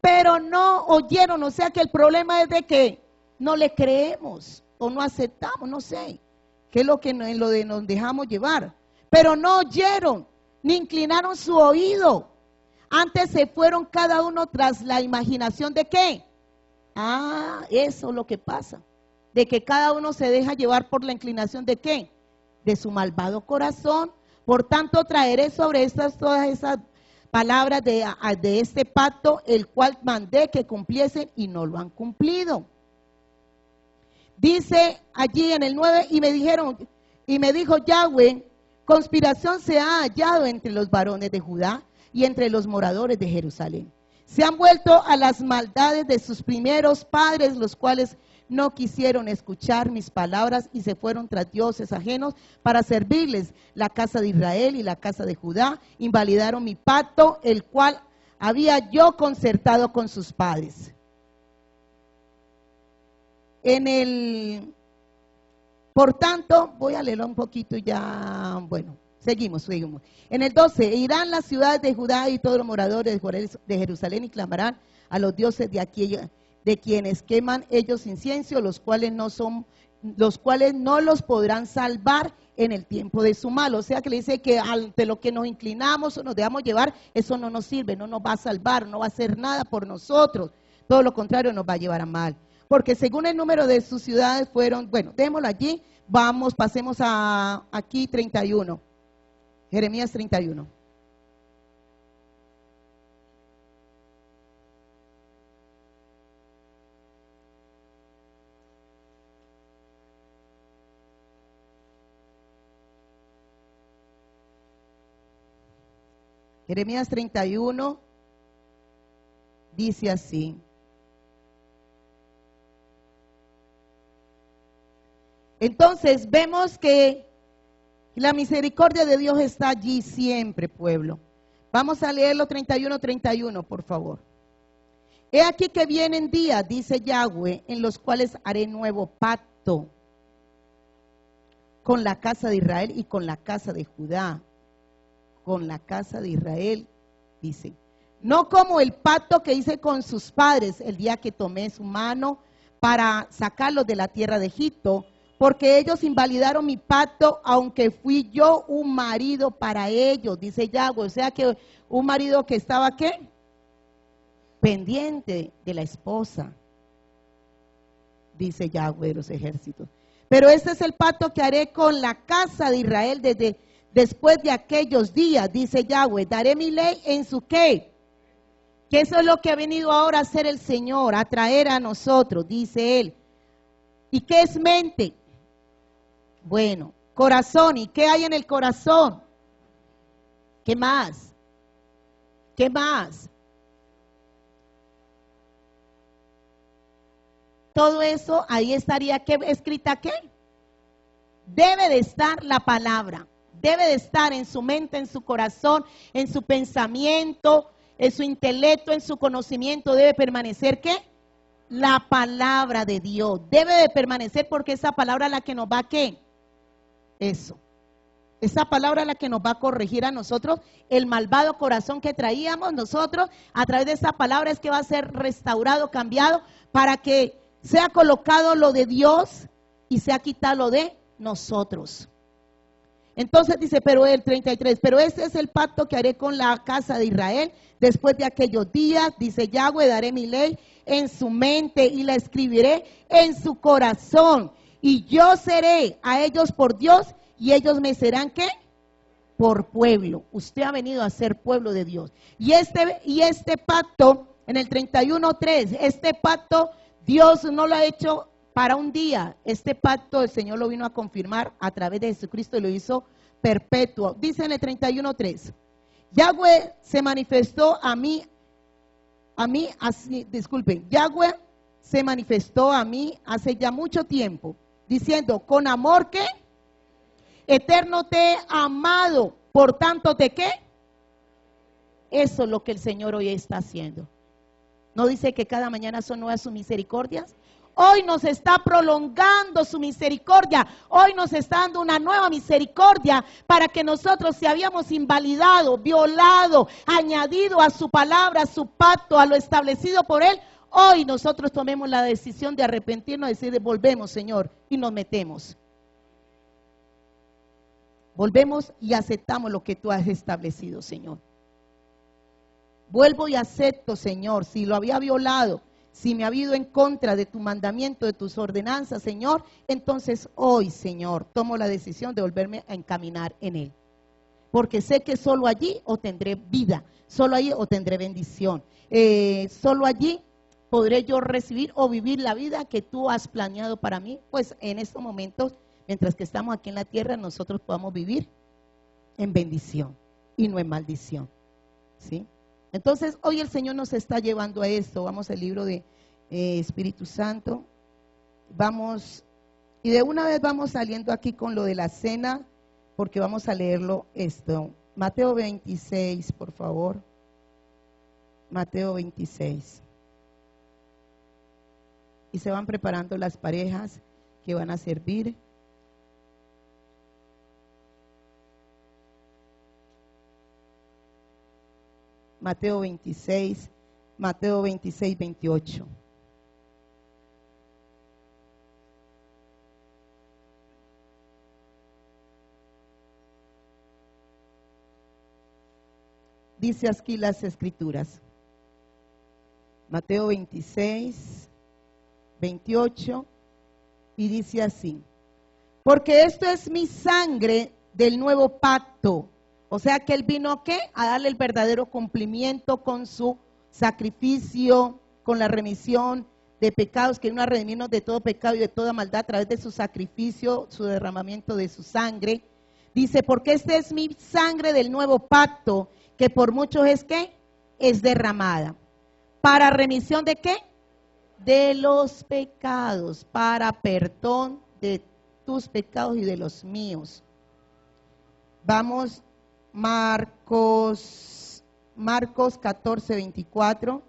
Speaker 1: Pero no oyeron, o sea que el problema es de que no le creemos o no aceptamos, no sé, qué es lo que nos dejamos llevar. Pero no oyeron, ni inclinaron su oído. Antes se fueron cada uno tras la imaginación de ¿qué? Eso es lo que pasa. De que cada uno se deja llevar por la inclinación de ¿qué? De su malvado corazón. Por tanto, traeré sobre todas esas palabras de este pacto, el cual mandé que cumpliesen y no lo han cumplido. Dice allí en el 9, y me dijo Yahweh, conspiración se ha hallado entre los varones de Judá y entre los moradores de Jerusalén. Se han vuelto a las maldades de sus primeros padres, los cuales no quisieron escuchar mis palabras y se fueron tras dioses ajenos para servirles. La casa de Israel y la casa de Judá invalidaron mi pacto, el cual había yo concertado con sus padres. Por tanto, voy a leerlo un poquito y ya, bueno, seguimos. En el 12, irán las ciudades de Judá y todos los moradores de Jerusalén y clamarán a los dioses de aquí, de quienes queman ellos incienso, los cuales no los podrán salvar en el tiempo de su mal. O sea que le dice que ante lo que nos inclinamos o nos dejamos llevar, eso no nos sirve, no nos va a salvar, no va a hacer nada por nosotros. Todo lo contrario, nos va a llevar a mal. Porque según el número de sus ciudades fueron, bueno, démoslo allí, pasemos a aquí 31, Jeremías 31. Jeremías 31 dice así. Entonces vemos que la misericordia de Dios está allí siempre, pueblo. Vamos a leerlo 31, por favor. He aquí que vienen días, dice Yahweh, en los cuales haré nuevo pacto con la casa de Israel y con la casa de Judá. Con la casa de Israel, dice. No como el pacto que hice con sus padres el día que tomé su mano para sacarlos de la tierra de Egipto, porque ellos invalidaron mi pacto, aunque fui yo un marido para ellos, dice Yahweh. O sea que un marido que estaba, ¿qué? Pendiente de la esposa, dice Yahweh de los ejércitos. Pero este es el pacto que haré con la casa de Israel después de aquellos días, dice Yahweh. Daré mi ley en su ¿qué? Que eso es lo que ha venido ahora a hacer el Señor, a traer a nosotros, dice Él. ¿Y qué es mente? Bueno, corazón. ¿Y qué hay en el corazón? ¿Qué más? ¿Qué más? Todo eso, ahí estaría, ¿qué escrita qué? Debe de estar la palabra. Debe de estar en su mente, en su corazón, en su pensamiento, en su intelecto, en su conocimiento. Debe permanecer ¿qué? La palabra de Dios. Debe de permanecer porque esa palabra es la que nos va a ¿qué? Eso. Esa palabra es la que nos va a corregir a nosotros. El malvado corazón que traíamos nosotros, a través de esa palabra es que va a ser restaurado, cambiado, para que sea colocado lo de Dios y sea quitado lo de nosotros. Entonces dice, pero el 33, pero este es el pacto que haré con la casa de Israel después de aquellos días, dice Yahweh, daré mi ley en su mente y la escribiré en su corazón, y yo seré a ellos por Dios y ellos me serán ¿qué? Por pueblo. Usted ha venido a ser pueblo de Dios. Y este pacto, en el 31:3, este pacto Dios no lo ha hecho para un día. Este pacto el Señor lo vino a confirmar a través de Jesucristo y lo hizo perpetuo. Dice en el 31:3, Yahweh se manifestó Yahweh se manifestó a mí hace ya mucho tiempo, diciendo, con amor que eterno te he amado, por tanto te qué. Eso es lo que el Señor hoy está haciendo. ¿No dice que cada mañana son nuevas sus misericordias? Hoy nos está prolongando su misericordia. Hoy nos está dando una nueva misericordia para que nosotros, si habíamos invalidado, violado, añadido a su palabra, a su pacto, a lo establecido por Él, hoy nosotros tomemos la decisión de arrepentirnos, de decir, volvemos, Señor, y nos metemos. Volvemos y aceptamos lo que tú has establecido, Señor. Vuelvo y acepto, Señor, si lo había violado, si me ha ido en contra de tu mandamiento, de tus ordenanzas, Señor, entonces hoy, Señor, tomo la decisión de volverme a encaminar en Él. Porque sé que solo allí obtendré vida, solo allí obtendré bendición, solo allí podré yo recibir o vivir la vida que tú has planeado para mí, pues en estos momentos, mientras que estamos aquí en la tierra, nosotros podamos vivir en bendición y no en maldición, ¿sí? Entonces, hoy el Señor nos está llevando a esto. Vamos al libro de Espíritu Santo. Vamos, y de una vez vamos saliendo aquí con lo de la cena, porque vamos a leerlo esto. Mateo 26, por favor. Mateo 26. Y se van preparando las parejas que van a servir. Mateo 26, 28. Dice aquí las escrituras. Mateo 26, 28, y dice así: porque esto es mi sangre del nuevo pacto. O sea que Él vino ¿qué? A darle el verdadero cumplimiento con su sacrificio, con la remisión de pecados, que vino a redimirnos de todo pecado y de toda maldad a través de su sacrificio, su derramamiento de su sangre. Dice, porque esta es mi sangre del nuevo pacto, que por muchos es ¿qué? Es derramada. ¿Para remisión de qué? De los pecados, para perdón de tus pecados y de los míos. Vamos, Marcos 14, 24.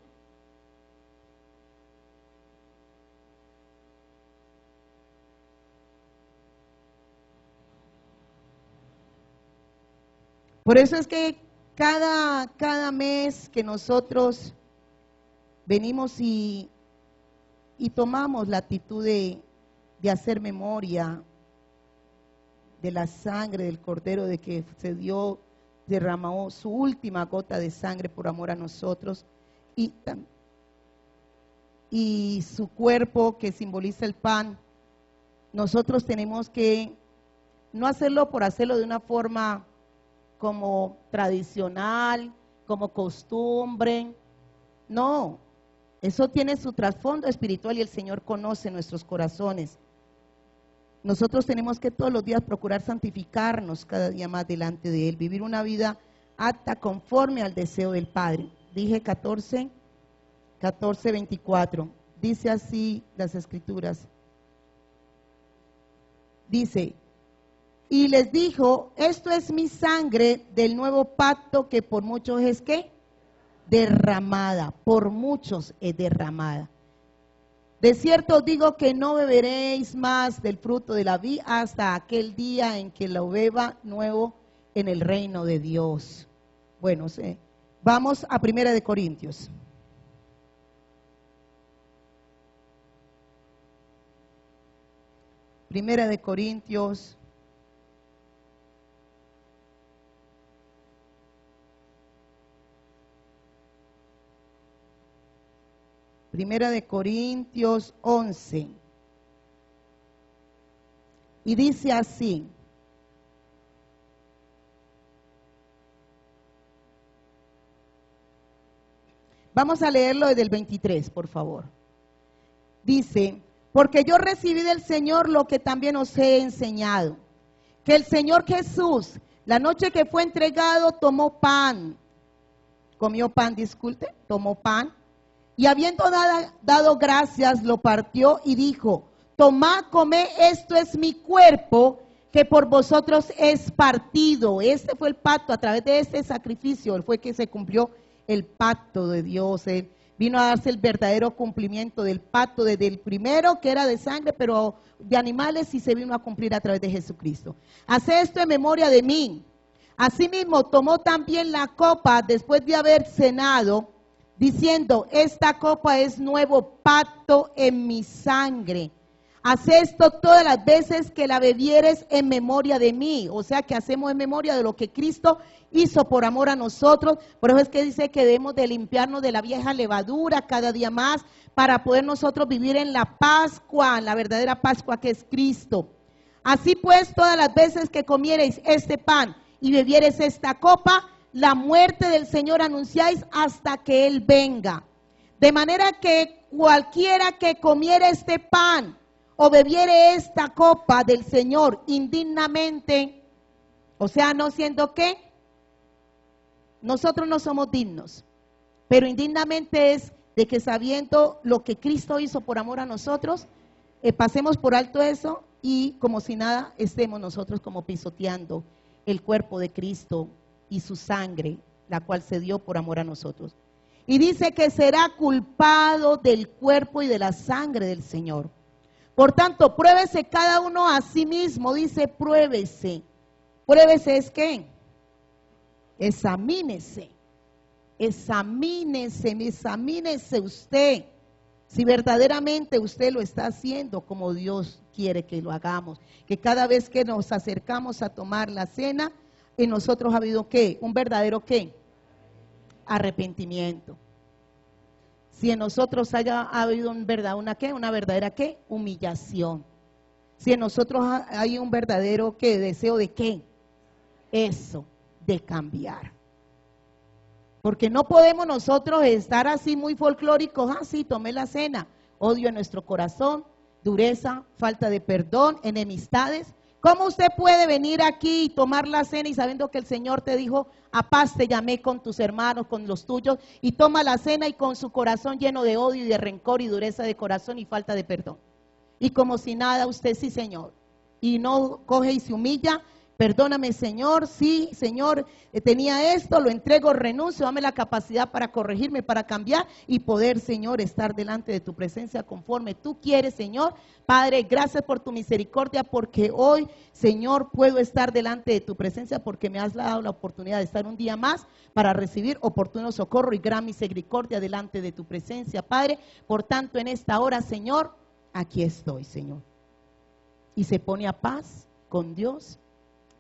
Speaker 1: Por eso es que cada mes que nosotros venimos y tomamos la actitud de hacer memoria de la sangre del Cordero, de que derramó su última gota de sangre por amor a nosotros, y su cuerpo que simboliza el pan, nosotros tenemos que no hacerlo por hacerlo de una forma como tradicional, como costumbre. No, eso tiene su trasfondo espiritual y el Señor conoce nuestros corazones. nosotros tenemos que todos los días procurar santificarnos cada día más delante de Él, vivir una vida apta conforme al deseo del Padre. Dije 14:24. Dice así las Escrituras. Dice, y les dijo, esto es mi sangre del nuevo pacto que por muchos es ¿qué? Derramada, por muchos es derramada. De cierto os digo que no beberéis más del fruto de la vid hasta aquel día en que lo beba nuevo en el reino de Dios. Bueno, vamos a 1 de Corintios. Primera de Corintios. Primera de Corintios 11. Y dice así. Vamos a leerlo desde el 23, por favor. Dice, porque yo recibí del Señor lo que también os he enseñado, que el Señor Jesús, la noche que fue entregado, tomó pan, tomó pan, y habiendo dado gracias, lo partió y dijo, tomad, comed, esto es mi cuerpo, que por vosotros es partido. Este fue el pacto, a través de este sacrificio, fue que se cumplió el pacto de Dios. Él vino a darse el verdadero cumplimiento del pacto, desde el primero que era de sangre, pero de animales, y se vino a cumplir a través de Jesucristo. Haced esto en memoria de mí. Asimismo, tomó también la copa después de haber cenado, diciendo, esta copa es nuevo pacto en mi sangre. Haz esto todas las veces que la bebieres en memoria de mí. O sea que hacemos en memoria de lo que Cristo hizo por amor a nosotros. Por eso es que dice que debemos de limpiarnos de la vieja levadura cada día más para poder nosotros vivir en la Pascua, en la verdadera Pascua que es Cristo. Así pues, todas las veces que comiereis este pan y bebiereis esta copa, la muerte del Señor anunciáis hasta que Él venga. De manera que cualquiera que comiere este pan o bebiere esta copa del Señor indignamente, o sea, no siendo que nosotros no somos dignos, pero indignamente es de que sabiendo lo que Cristo hizo por amor a nosotros, pasemos por alto eso y como si nada estemos nosotros como pisoteando el cuerpo de Cristo y su sangre, la cual se dio por amor a nosotros. Y dice que será culpado del cuerpo y de la sangre del Señor. Por tanto, pruébese cada uno a sí mismo, dice pruébese. Pruébese es ¿qué? Examínese usted, si verdaderamente usted lo está haciendo como Dios quiere que lo hagamos. Que cada vez que nos acercamos a tomar la cena, en nosotros ha habido ¿qué? Un verdadero ¿qué? Arrepentimiento. Si en nosotros haya habido una verdadera ¿qué? Humillación. Si en nosotros hay un verdadero ¿qué? Deseo de ¿qué? Eso, de cambiar. Porque no podemos nosotros estar así muy folclóricos, sí, tomé la cena, odio en nuestro corazón, dureza, falta de perdón, enemistades. ¿Cómo usted puede venir aquí y tomar la cena y sabiendo que el Señor te dijo, a paz te llamé con tus hermanos, con los tuyos, y toma la cena y con su corazón lleno de odio y de rencor y dureza de corazón y falta de perdón? Y como si nada, usted sí, Señor, y no coge y se humilla. Perdóname, Señor, sí, Señor, tenía esto, lo entrego, renuncio, dame la capacidad para corregirme, para cambiar y poder, Señor, estar delante de tu presencia conforme tú quieres, Señor. Padre, gracias por tu misericordia, porque hoy, Señor, puedo estar delante de tu presencia, porque me has dado la oportunidad de estar un día más para recibir oportuno socorro y gran misericordia delante de tu presencia, Padre. Por tanto, en esta hora, Señor, aquí estoy, Señor. Y se pone a paz con Dios.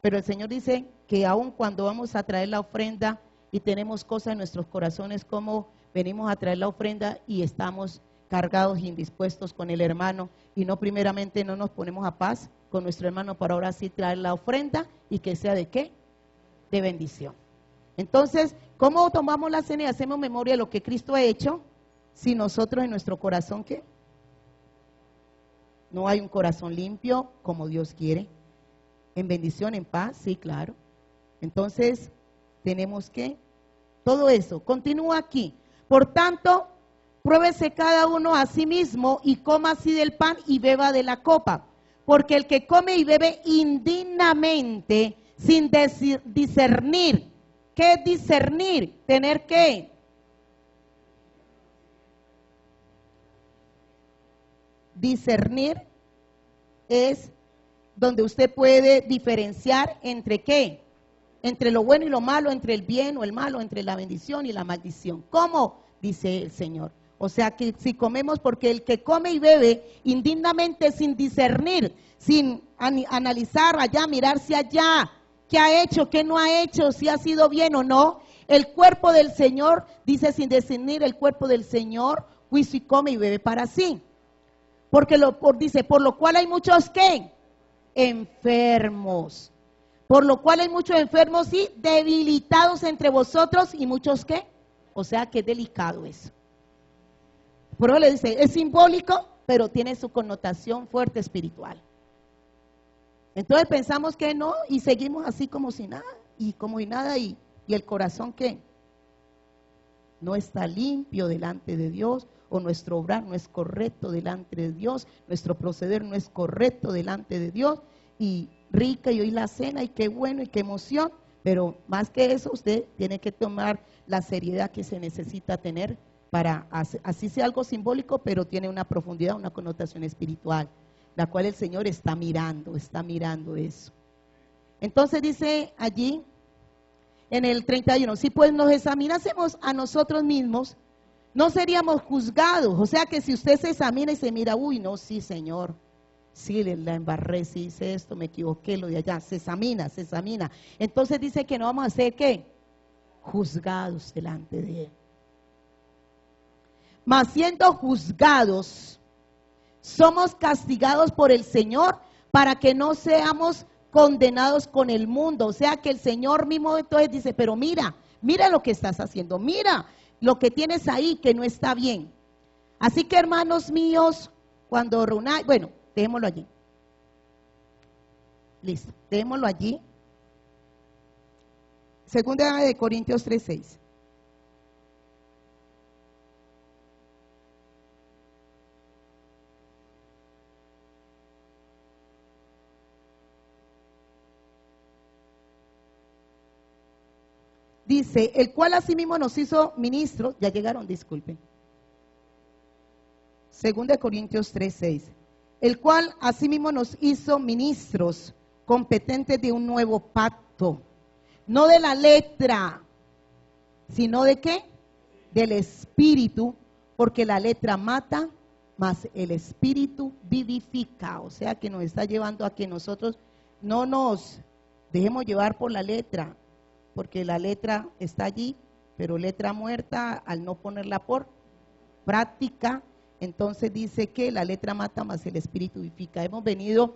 Speaker 1: Pero el Señor dice que aun cuando vamos a traer la ofrenda y tenemos cosas en nuestros corazones, como venimos a traer la ofrenda y estamos cargados e indispuestos con el hermano y no primeramente no nos ponemos a paz con nuestro hermano para ahora sí traer la ofrenda y que sea de ¿qué? De bendición. Entonces, ¿cómo tomamos la cena y hacemos memoria de lo que Cristo ha hecho si nosotros en nuestro corazón ¿qué? No hay un corazón limpio como Dios quiere. En bendición, en paz, sí, claro. Entonces, tenemos que, todo eso, continúa aquí. Por tanto, pruébese cada uno a sí mismo y coma así del pan y beba de la copa. Porque el que come y bebe indignamente, sin discernir. ¿Qué es discernir? ¿Tener qué? Discernir es donde usted puede diferenciar entre qué, entre lo bueno y lo malo, entre el bien o el malo, entre la bendición y la maldición. ¿Cómo? Dice el Señor. O sea que si comemos, porque el que come y bebe indignamente sin discernir, sin analizar allá, mirarse allá, qué ha hecho, qué no ha hecho, si ha sido bien o no, el cuerpo del Señor, dice sin discernir el cuerpo del Señor, juicio y come y bebe para sí. Porque dice, por lo cual hay muchos ¿qué? Enfermos. Por lo cual hay muchos enfermos y debilitados entre vosotros y muchos ¿qué? O sea que es delicado eso. Por eso le dice, es simbólico, pero tiene su connotación fuerte espiritual. Entonces pensamos que no y seguimos así como si nada, y el corazón ¿qué? No está limpio delante de Dios, o nuestro obrar no es correcto delante de Dios, nuestro proceder no es correcto delante de Dios, y rica y hoy la cena, y qué bueno y qué emoción, pero más que eso usted tiene que tomar la seriedad que se necesita tener para, así sea algo simbólico, pero tiene una profundidad, una connotación espiritual, la cual el Señor está mirando eso. Entonces dice allí, en el 31, si pues nos examinásemos a nosotros mismos, no seríamos juzgados. O sea que si usted se examina y se mira, uy, no, sí, Señor, sí, la embarré, sí hice esto, me equivoqué, lo de allá, se examina. Entonces dice que no vamos a ser, ¿qué? Juzgados delante de Él. Mas siendo juzgados, somos castigados por el Señor para que no seamos condenados con el mundo. O sea que el Señor mismo entonces dice, pero mira lo que estás haciendo, mira lo que tienes ahí que no está bien. Así que hermanos míos, cuando reunáis, bueno, dejémoslo allí. Listo, dejémoslo allí. Segunda de Corintios 3:6. Dice, el cual asimismo nos hizo ministros, ya llegaron, disculpen. Segunda de Corintios 3:6. El cual asimismo nos hizo ministros competentes de un nuevo pacto. No de la letra, sino de ¿qué? Del espíritu, porque la letra mata, mas el espíritu vivifica. O sea que nos está llevando a que nosotros no nos dejemos llevar por la letra, porque la letra está allí, pero letra muerta al no ponerla por práctica. Entonces dice que la letra mata, mas el espíritu vivifica. Hemos venido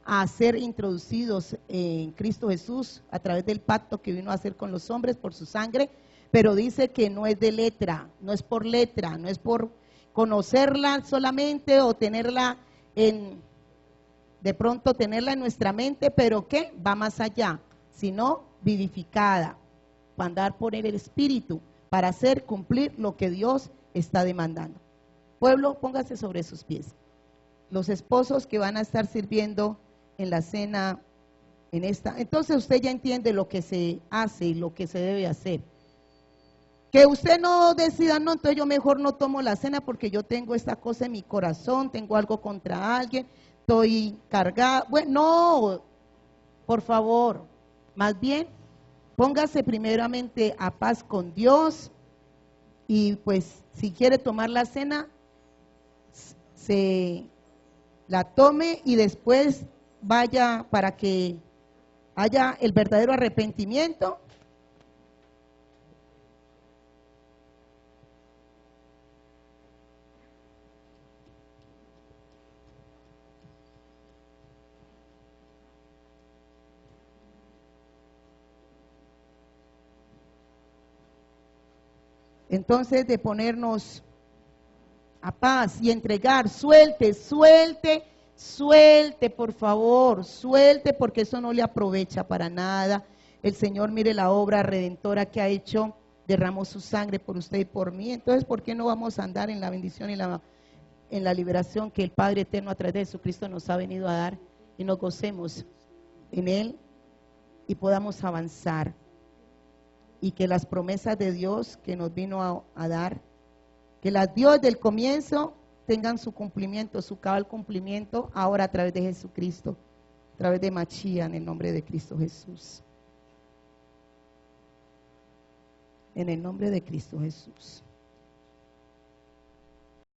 Speaker 1: a ser introducidos en Cristo Jesús a través del pacto que vino a hacer con los hombres por su sangre, pero dice que no es de letra, no es por letra, no es por conocerla solamente o tenerla de pronto tenerla en nuestra mente, pero que va más allá, sino vivificada, para andar por el espíritu, para hacer cumplir lo que Dios está demandando. Pueblo, póngase sobre sus pies. Los esposos que van a estar sirviendo en la cena, entonces usted ya entiende lo que se hace y lo que se debe hacer. Que usted no decida, no, entonces yo mejor no tomo la cena porque yo tengo esta cosa en mi corazón, tengo algo contra alguien, estoy cargada. Bueno, no, por favor, más bien, póngase primeramente a paz con Dios y pues si quiere tomar la cena, se la tome y después vaya para que haya el verdadero arrepentimiento. Entonces de ponernos a paz y entregar, suelte Suelte, por favor, suelte porque eso no le aprovecha para nada. El Señor, mire la obra redentora que ha hecho, derramó su sangre por usted y por mí. Entonces, ¿por qué no vamos a andar en la bendición y en la liberación que el Padre Eterno a través de Jesucristo nos ha venido a dar y nos gocemos en Él y podamos avanzar? Y que las promesas de Dios que nos vino a dar, que las dio desde el comienzo, tengan su cumplimiento, su cabal cumplimiento ahora a través de Jesucristo, a través de Machía, en el nombre de Cristo Jesús. En el nombre de Cristo Jesús.